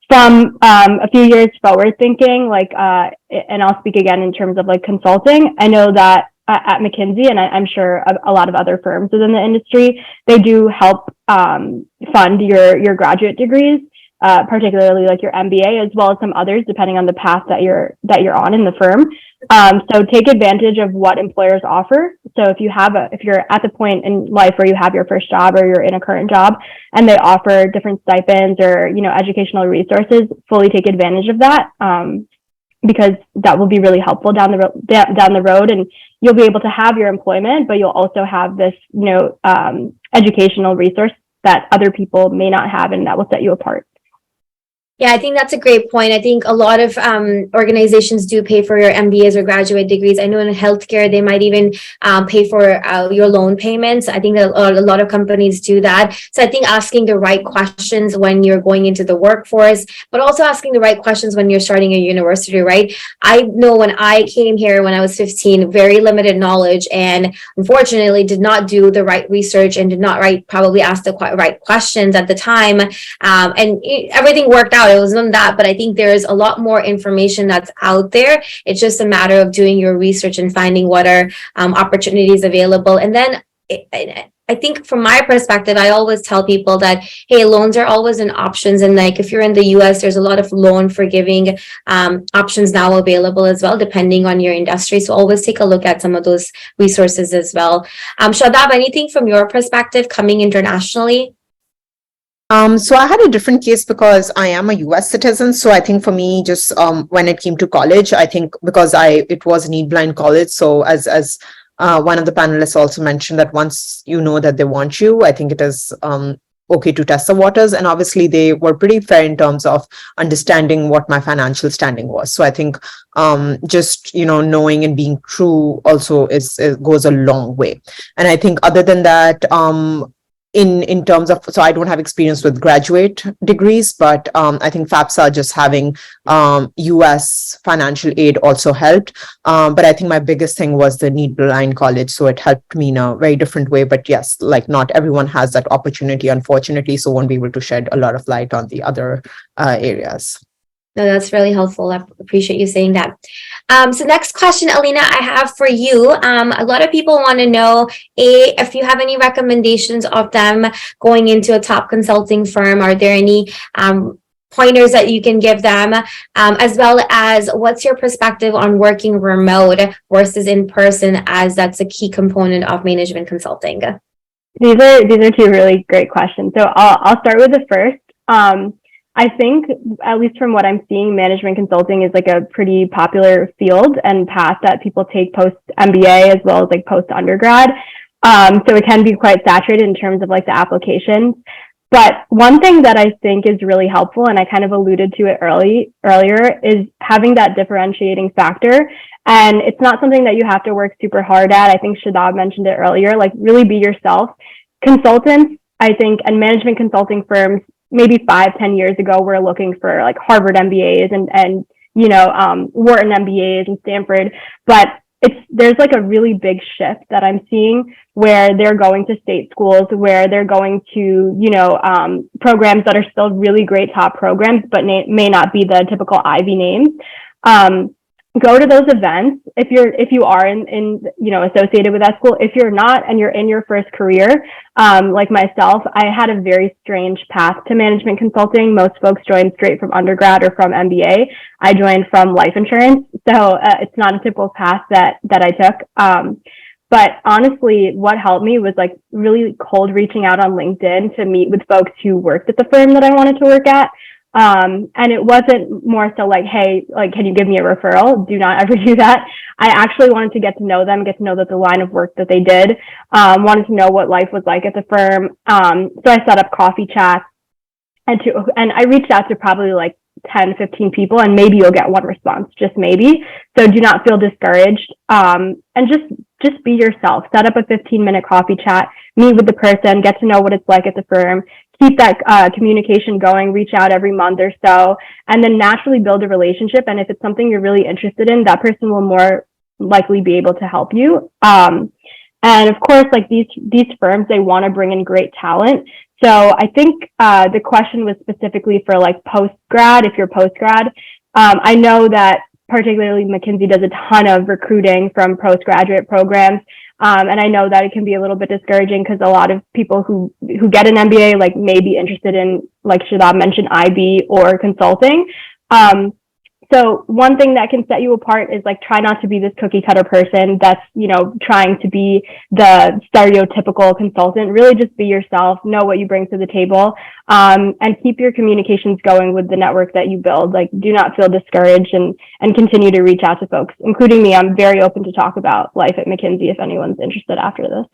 From a few years forward thinking, and I'll speak again in terms of consulting, I know that at McKinsey, and I'm sure a lot of other firms within the industry, they do help fund your graduate degrees, particularly your MBA, as well as some others, depending on the path that you're on in the firm. So take advantage of what employers offer. So if you're at the point in life where you have your first job or you're in a current job and they offer different stipends or, educational resources, fully take advantage of that. Because that will be really helpful down the road and you'll be able to have your employment, but you'll also have this, educational resource that other people may not have and that will set you apart. Yeah, I think that's a great point. I think a lot of organizations do pay for your MBAs or graduate degrees. I know in healthcare, they might even pay for your loan payments. I think that a lot of companies do that. So I think asking the right questions when you're going into the workforce, but also asking the right questions when you're starting a university, right? I know when I came here when I was 15, very limited knowledge and unfortunately did not do the right research and did not probably ask the right questions at the time. And everything worked out. It wasn't that, but I think there's a lot more information that's out there. It's just a matter of doing your research and finding what are opportunities available. And then I think from my perspective, I always tell people that, hey, loans are always an options. And if you're in the US, there's a lot of loan forgiving options now available as well, depending on your industry. So always take a look at some of those resources as well. Shadab, anything from your perspective coming internationally? So I had a different case because I am a US citizen. So I think for me, just when it came to college, I think because it was a need blind college. So as one of the panelists also mentioned that once you know that they want you, I think it is okay to test the waters. And obviously they were pretty fair in terms of understanding what my financial standing was. So I think just, knowing and being true also goes a long way. And I think other than that, in terms of, so I don't have experience with graduate degrees, but I think FAFSA just having US financial aid also helped. But I think my biggest thing was the need blind college. So it helped me in a very different way. But yes, not everyone has that opportunity, unfortunately, so won't be able to shed a lot of light on the other areas. No, that's really helpful. I appreciate you saying that. So next question, Alina, I have for you. A lot of people want to know if you have any recommendations of them going into a top consulting firm. Are there any pointers that you can give them, as well as what's your perspective on working remote versus in person, as that's a key component of management consulting? These are two really great questions. So I'll start with the first. I think, at least from what I'm seeing, management consulting is like a pretty popular field and path that people take post MBA as well as like post undergrad. So it can be quite saturated in terms of like the applications. But one thing that I think is really helpful, and I kind of alluded to it earlier, is having that differentiating factor. And it's not something that you have to work super hard at. I think Shadab mentioned it earlier, like really be yourself. Consultants, I think, and management consulting firms, maybe 5-10 years ago, were looking for like Harvard MBAs and Wharton MBAs and Stanford. But there's like a really big shift that I'm seeing where they're going to state schools, where they're going to, programs that are still really great top programs, but may not be the typical Ivy names. Go to those events if you are in associated with that school. If you're not and you're in your first career, like myself, I had a very strange path to management consulting. Most folks join straight from undergrad or from MBA. I joined from life insurance, so it's not a typical path that I took. But honestly, what helped me was like really cold reaching out on LinkedIn to meet with folks who worked at the firm that I wanted to work at. And it wasn't more so like, hey, like, can you give me a referral? Do not ever do that. I actually wanted to get to know them, get to know the line of work that they did, wanted to know what life was like at the firm. So I set up coffee chats and I reached out to probably like 10, 15 people, and maybe you'll get one response, just maybe. So do not feel discouraged. And just be yourself. Set up a 15-minute coffee chat, meet with the person, get to know what it's like at the firm. Keep that communication going, reach out every month or so, and then naturally build a relationship. And if it's something you're really interested in, that person will more likely be able to help you. And of course, like these firms, they want to bring in great talent. So I think the question was specifically for like post-grad, if you're post-grad. I know that particularly McKinsey does a ton of recruiting from postgraduate programs. And I know that it can be a little bit discouraging because a lot of people who get an MBA like may be interested in, like Shadab mentioned, IB or consulting. So one thing that can set you apart is like try not to be this cookie cutter person that's, trying to be the stereotypical consultant. Really just be yourself, know what you bring to the table, and keep your communications going with the network that you build. Like do not feel discouraged and continue to reach out to folks, including me. I'm very open to talk about life at McKinsey if anyone's interested after this.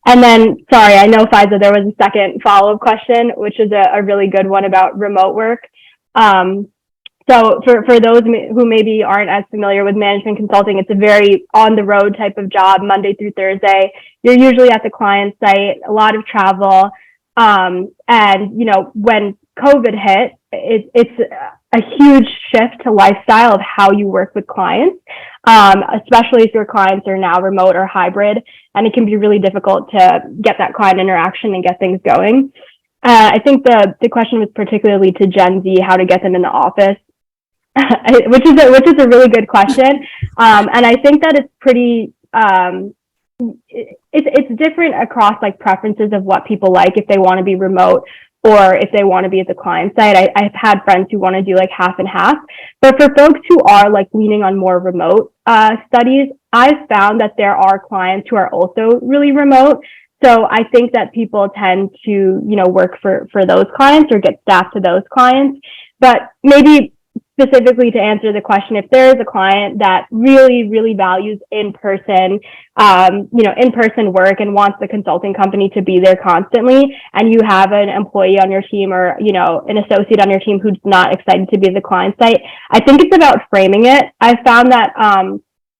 And then, sorry, I know, Faiza, there was a second follow-up question, which is a really good one about remote work. So for those who maybe aren't as familiar with management consulting, it's a very on-the-road type of job, Monday through Thursday. You're usually at the client site, a lot of travel. And, when COVID hit, it's a huge shift to lifestyle of how you work with clients, especially if your clients are now remote or hybrid. And it can be really difficult to get that client interaction and get things going. I think the question was particularly to Gen Z, how to get them in the office. which is a really good question, and I think that it's pretty it's different across like preferences of what people like, if they want to be remote or if they want to be at the client side. I've had friends who want to do like half and half, but for folks who are like leaning on more remote studies, I've found that there are clients who are also really remote. So I think that people tend to work for those clients or get staffed to those clients. But maybe specifically to answer the question, if there is a client that really, really values in-person work and wants the consulting company to be there constantly, and you have an employee on your team or, an associate on your team who's not excited to be at the client site, I think it's about framing it. I've found that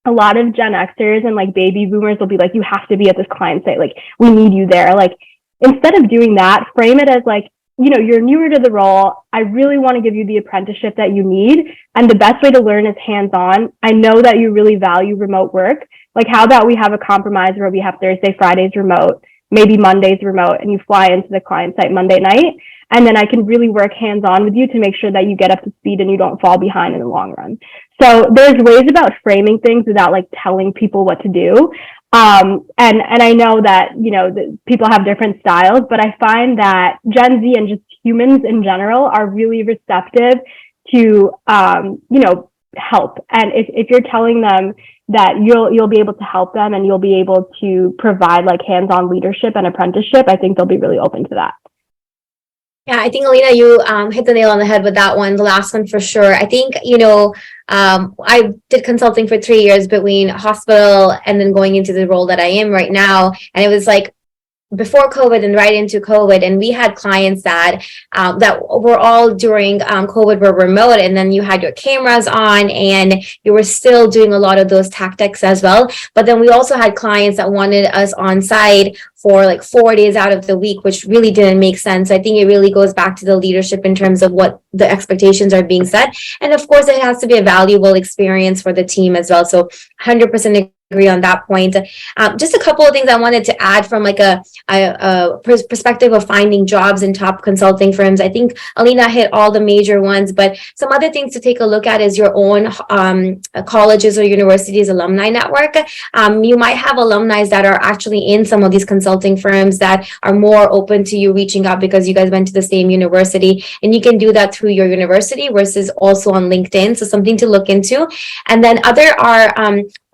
a lot of Gen Xers and like baby boomers will be like, you have to be at this client site. Like, we need you there. Like, instead of doing that, frame it as like, you're newer to the role. I really want to give you the apprenticeship that you need. And the best way to learn is hands-on. I know that you really value remote work. Like, how about we have a compromise where we have Thursday, Fridays remote, maybe Mondays remote, and you fly into the client site Monday night. and then I can really work hands-on with you to make sure that you get up to speed and you don't fall behind in the long run. So there's ways about framing things without like telling people what to do. And I know that, you know, people have different styles, but I find that Gen Z and just humans in general are really receptive to, you know, help. And if you're telling them that you'll be able to help them and you'll be able to provide like hands-on leadership and apprenticeship, I think they'll be really open to that. Yeah, I think, Alina, you hit the nail on the head with that one, the last one for sure. I think, you know, I did consulting for 3 years between hospital and then going into the role that I am right now. And it was like before COVID and right into COVID, and we had clients that were all during COVID were remote, and then you had your cameras on and you were still doing a lot of those tactics as well. But then we also had clients that wanted us on site for like 4 days out of the week, which really didn't make sense. I think it really goes back to the leadership in terms of what the expectations are being set. And of course, it has to be a valuable experience for the team as well. So 100% agree on that point. Just a couple of things I wanted to add from like a perspective of finding jobs in top consulting firms. I think Alina hit all the major ones, but some other things to take a look at is your own colleges or universities alumni network. You might have alumni that are actually in some of these consulting firms that are more open to you reaching out because you guys went to the same university, and you can do that through your university versus also on LinkedIn. So something to look into. And then other are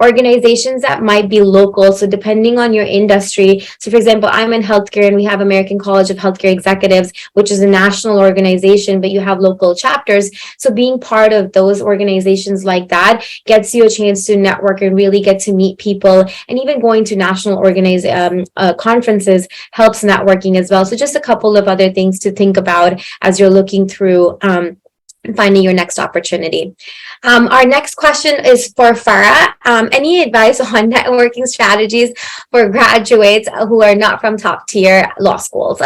organizations that might be local. So depending on your industry. So for example, I'm in healthcare and we have American College of Healthcare Executives, which is a national organization, but you have local chapters. So being part of those organizations like that gets you a chance to network and really get to meet people. And even going to national conferences helps networking as well. So just a couple of other things to think about as you're looking through finding your next opportunity. Our next question is for Farah. Any advice on networking strategies for graduates who are not from top tier law schools?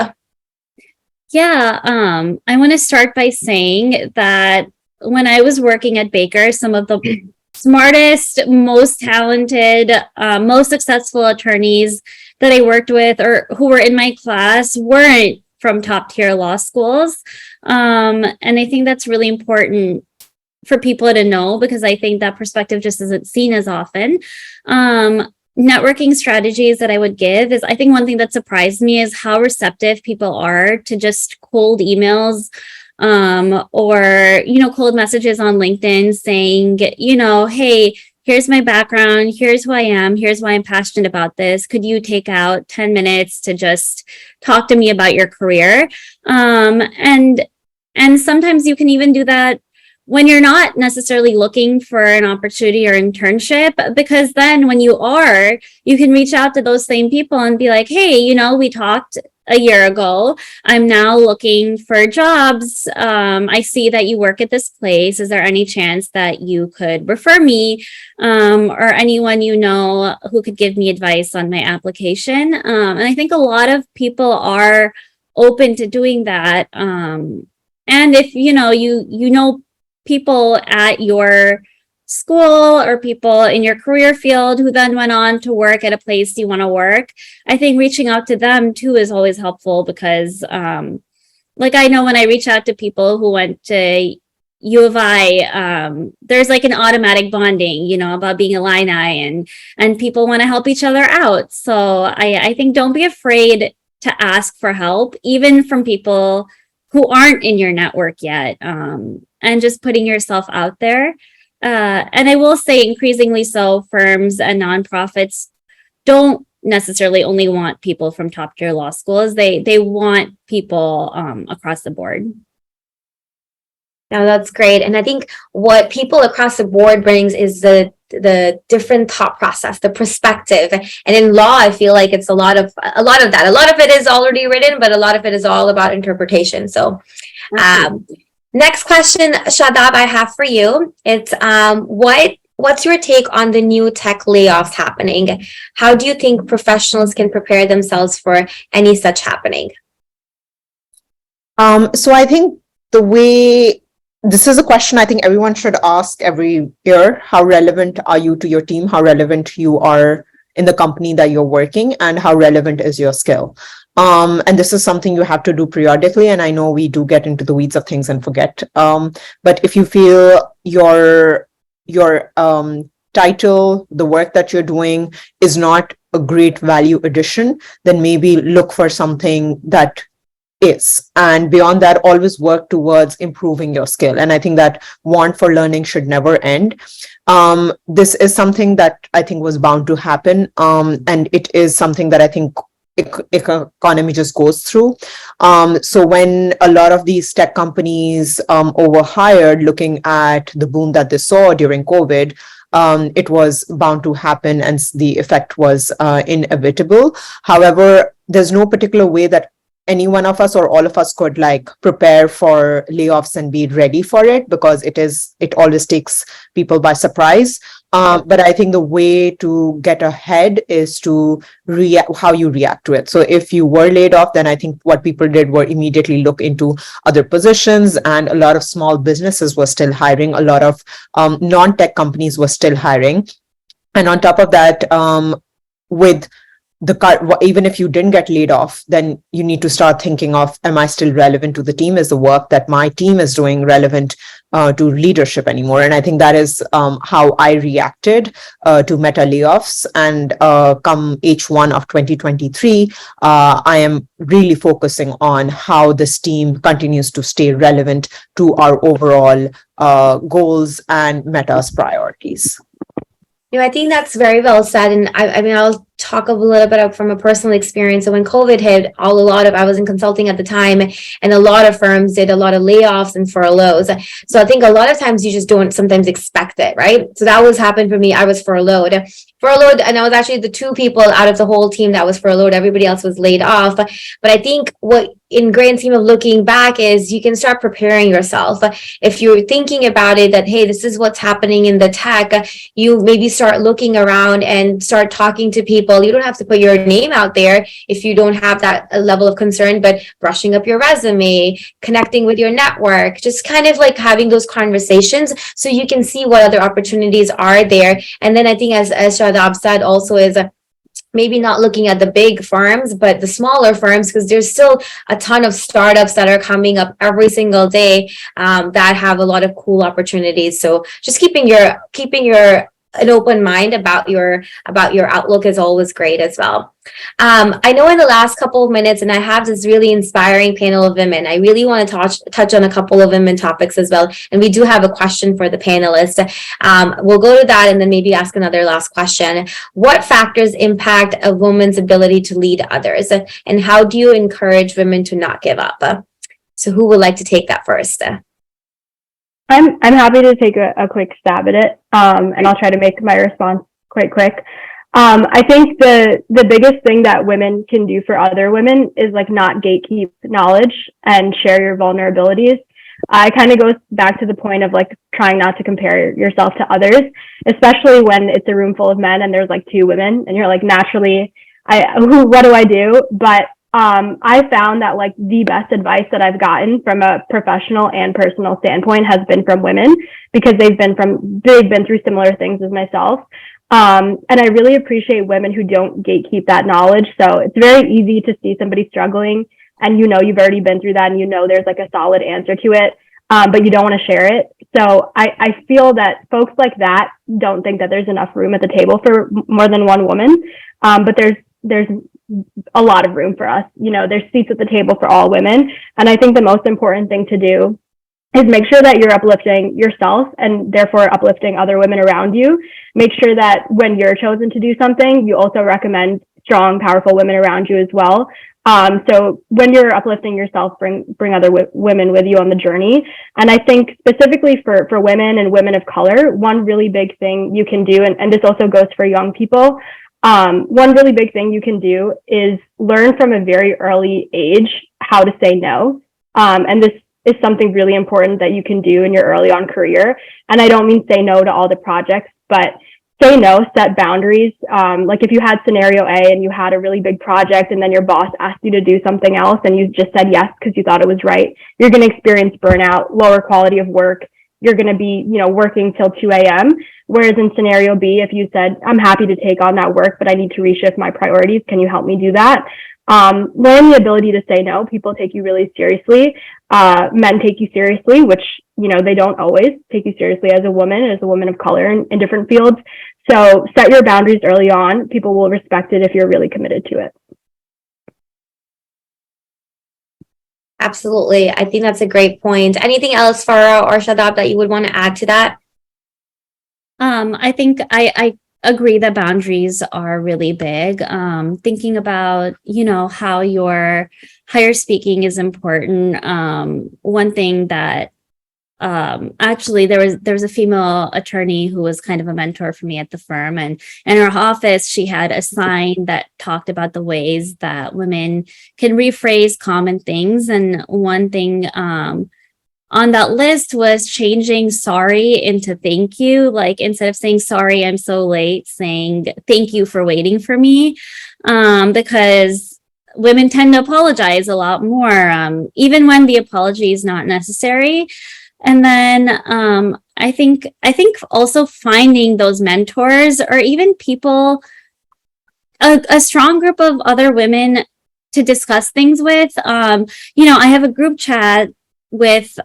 Yeah, I want to start by saying that when I was working at Baker, some of the smartest, most talented, most successful attorneys that I worked with or who were in my class weren't from top tier law schools. And I think that's really important for people to know because I think that perspective just isn't seen as often. Networking strategies that I would give is, I think one thing that surprised me is how receptive people are to just cold emails or, you know, cold messages on LinkedIn saying, you know, hey, here's my background, here's who I am, here's why I'm passionate about this. Could you take out 10 minutes to just talk to me about your career? And sometimes you can even do that when you're not necessarily looking for an opportunity or internship, because then when you are, you can reach out to those same people and be like, hey, you know, we talked a year ago. I'm now looking for jobs. I see that you work at this place. Is there any chance that you could refer me or anyone you know who could give me advice on my application? And I think a lot of people are open to doing that. And if you know people at your school or people in your career field who then went on to work at a place you want to work, I think reaching out to them too is always helpful because like I know when I reach out to people who went to U of I, there's like an automatic bonding, you know, about being Illini and people want to help each other out. So I think don't be afraid to ask for help, even from people who aren't in your network yet, and just putting yourself out there. And I will say increasingly so, firms and nonprofits don't necessarily only want people from top tier law schools. They want people across the board. No, that's great. And I think what people across the board brings is the different thought process, the perspective. And in law, I feel like it's a lot of that. A lot of it is already written, but a lot of it is all about interpretation. So next question, Shadab, I have for you. It's what's your take on the new tech layoffs happening? How do you think professionals can prepare themselves for any such happening? So I think this is a question I think everyone should ask every year. How relevant are you to your team? How relevant you are in the company that you're working, and how relevant is your skill. And this is something you have to do periodically. And I know we do get into the weeds of things and forget. But if you feel your title, the work that you're doing is not a great value addition, then maybe look for something that is. And beyond that, always work towards improving your skill. And I think that want for learning should never end. This is something that I think was bound to happen. And it is something that I think economy just goes through. So when a lot of these tech companies overhired, looking at the boom that they saw during COVID, it was bound to happen and the effect was inevitable. However, there's no particular way that any one of us or all of us could like prepare for layoffs and be ready for it, because it always takes people by surprise. But I think the way to get ahead is to how you react to it. So if you were laid off, then I think what people did were immediately look into other positions, and a lot of small businesses were still hiring. A lot of non-tech companies were still hiring. And on top of that, with even if you didn't get laid off, then you need to start thinking of, am I still relevant to the team? Is the work that my team is doing relevant to leadership anymore? And I think that is how I reacted to Meta layoffs. And come H1 of 2023, I am really focusing on how this team continues to stay relevant to our overall goals and Meta's priorities. I think that's very well said. And I mean, I'll talk a little bit from a personal experience. So when COVID hit, I was in consulting at the time, and a lot of firms did a lot of layoffs and furloughs. So I think a lot of times you just don't sometimes expect it, right? So that was happened for me. I was furloughed, and I was actually the two people out of the whole team that was furloughed. Everybody else was laid off. But I think what in grand scheme of looking back is you can start preparing yourself. If you're thinking about it, that, hey, this is what's happening in the tech, you maybe start looking around and start talking to people. You don't have to put your name out there if you don't have that level of concern, but brushing up your resume, connecting with your network, just kind of like having those conversations so you can see what other opportunities are there. And then I think as Shadab said also is maybe not looking at the big firms, but the smaller firms, because there's still a ton of startups that are coming up every single day that have a lot of cool opportunities. So just keeping your an open mind about your outlook is always great as well. I know in the last couple of minutes, and I have this really inspiring panel of women, I really want to touch on a couple of women topics as well. And we do have a question for the panelists. We'll go to that and then maybe ask another last question. What factors impact a woman's ability to lead others? And how do you encourage women to not give up? So who would like to take that first? I'm happy to take a quick stab at it, and I'll try to make my response quite quick. I think the biggest thing that women can do for other women is like not gatekeep knowledge and share your vulnerabilities. It kind of goes back to the point of like trying not to compare yourself to others, especially when it's a room full of men and there's like two women and you're like, naturally, what do I do? But I found that like the best advice that I've gotten from a professional and personal standpoint has been from women, because they've been through similar things as myself. And I really appreciate women who don't gatekeep that knowledge. So it's very easy to see somebody struggling and you've already been through that and there's like a solid answer to it, but you don't want to share it. So I feel that folks like that don't think that there's enough room at the table for more than one woman. But there's a lot of room for us. There's seats at the table for all women. And I think the most important thing to do is make sure that you're uplifting yourself and therefore uplifting other women around you. Make sure that when you're chosen to do something, you also recommend strong, powerful women around you as well. So when you're uplifting yourself, bring other women with you on the journey. And I think specifically for women and women of color, one really big thing you can do, and this also goes for young people, one really big thing you can do is learn from a very early age how to say no. And this is something really important that you can do in your early on career. And I don't mean say no to all the projects, but say no, set boundaries. Like if you had scenario A and you had a really big project and then your boss asked you to do something else and you just said yes because you thought it was right, you're going to experience burnout, lower quality of work, you're going to be, working till 2 a.m. Whereas in scenario B, if you said, I'm happy to take on that work, but I need to reshift my priorities, can you help me do that? Learn the ability to say no. People take you really seriously. Men take you seriously, which, they don't always take you seriously as a woman of color in different fields. So set your boundaries early on. People will respect it if you're really committed to it. Absolutely. I think that's a great point. Anything else, Farah or Shadab, that you would want to add to that? I think I agree that boundaries are really big. Thinking about, how your higher speaking is important. One thing that actually there was a female attorney who was kind of a mentor for me at the firm, and in her office she had a sign that talked about the ways that women can rephrase common things, and one thing on that list was changing sorry into thank you. Like, instead of saying sorry, I'm so late, saying thank you for waiting for me, because women tend to apologize a lot more, even when the apology is not necessary. And then I think also finding those mentors, or even people, a strong group of other women to discuss things with. I have a group chat with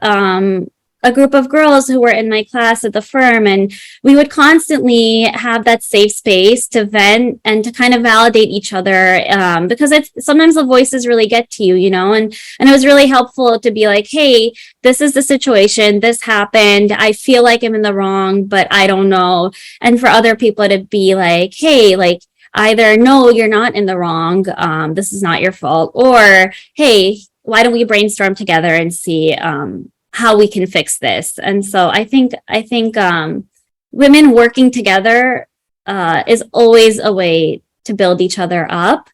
a group of girls who were in my class at the firm, and we would constantly have that safe space to vent and to kind of validate each other, because sometimes the voices really get to you, and it was really helpful to be like, hey, this is the situation, this happened, I feel like I'm in the wrong, but I don't know. And for other people to be like, hey, like, either no, you're not in the wrong, this is not your fault, or hey, why don't we brainstorm together and see how we can fix this. And so I think women working together is always a way to build each other up.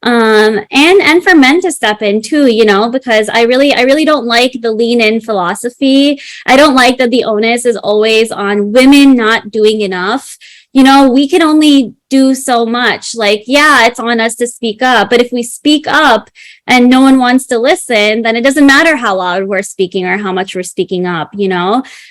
And for men to step in too, because I really don't like the lean in philosophy. I don't like that the onus is always on women not doing enough. We can only do so much. Like, yeah, it's on us to speak up, but if we speak up and no one wants to listen, then it doesn't matter how loud we're speaking or how much we're speaking up,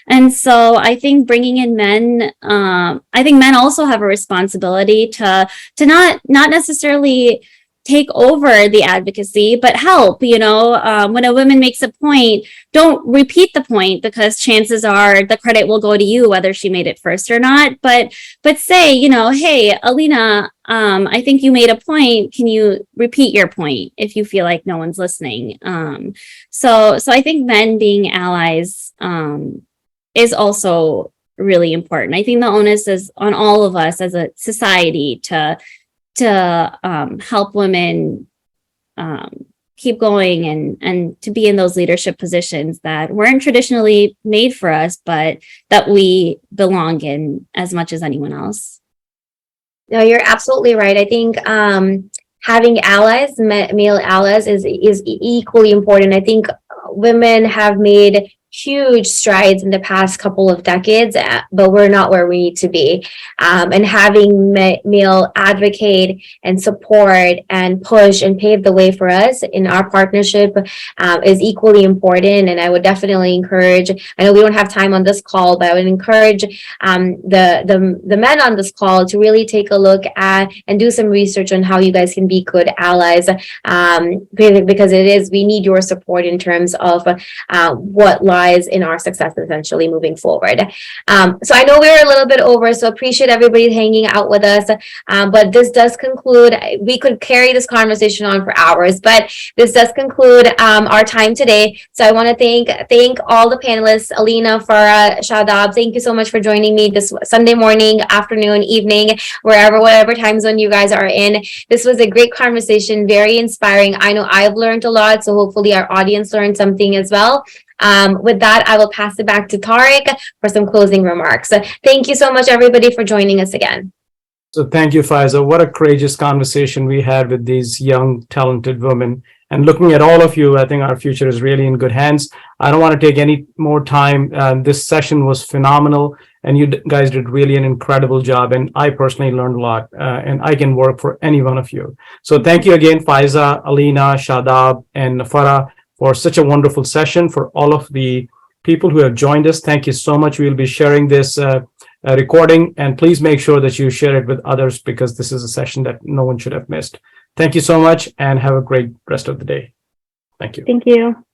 And so I think bringing in men, I think men also have a responsibility to not necessarily take over the advocacy, but help. When a woman makes a point, don't repeat the point, because chances are the credit will go to you whether she made it first or not. But say, hey, Alina, I think you made a point. Can you repeat your point if you feel like no one's listening? So I think men being allies is also really important. I think the onus is on all of us as a society to help women keep going and to be in those leadership positions that weren't traditionally made for us, but that we belong in as much as anyone else. No, you're absolutely right. I think having allies, male allies, is equally important. I think women have made huge strides in the past couple of decades, but we're not where we need to be. And having male advocate and support and push and pave the way for us in our partnership is equally important. And I would definitely encourage, I know we don't have time on this call, but I would encourage the men on this call to really take a look at and do some research on how you guys can be good allies, because we need your support in terms of what lies in our success essentially moving forward. So I know we're a little bit over, so appreciate everybody hanging out with us. But this does conclude, we could carry this conversation on for hours, but this does conclude our time today. So I want to thank all the panelists, Alina, Farah, Shadab. Thank you so much for joining me this Sunday morning, afternoon, evening, whatever time zone you guys are in. This was a great conversation, very inspiring. I know I've learned a lot, so hopefully our audience learned something as well. With that, I will pass it back to Tariq for some closing remarks. Thank you so much, everybody, for joining us again. So thank you, Faiza. What a courageous conversation we had with these young, talented women. And looking at all of you, I think our future is really in good hands. I don't want to take any more time. This session was phenomenal, and you guys did really an incredible job. And I personally learned a lot, and I can work for any one of you. So thank you again, Faiza, Alina, Shadab, and Farah, for such a wonderful session. For all of the people who have joined us, thank you so much. We'll be sharing this recording, and please make sure that you share it with others because this is a session that no one should have missed. Thank you so much and have a great rest of the day. Thank you. Thank you.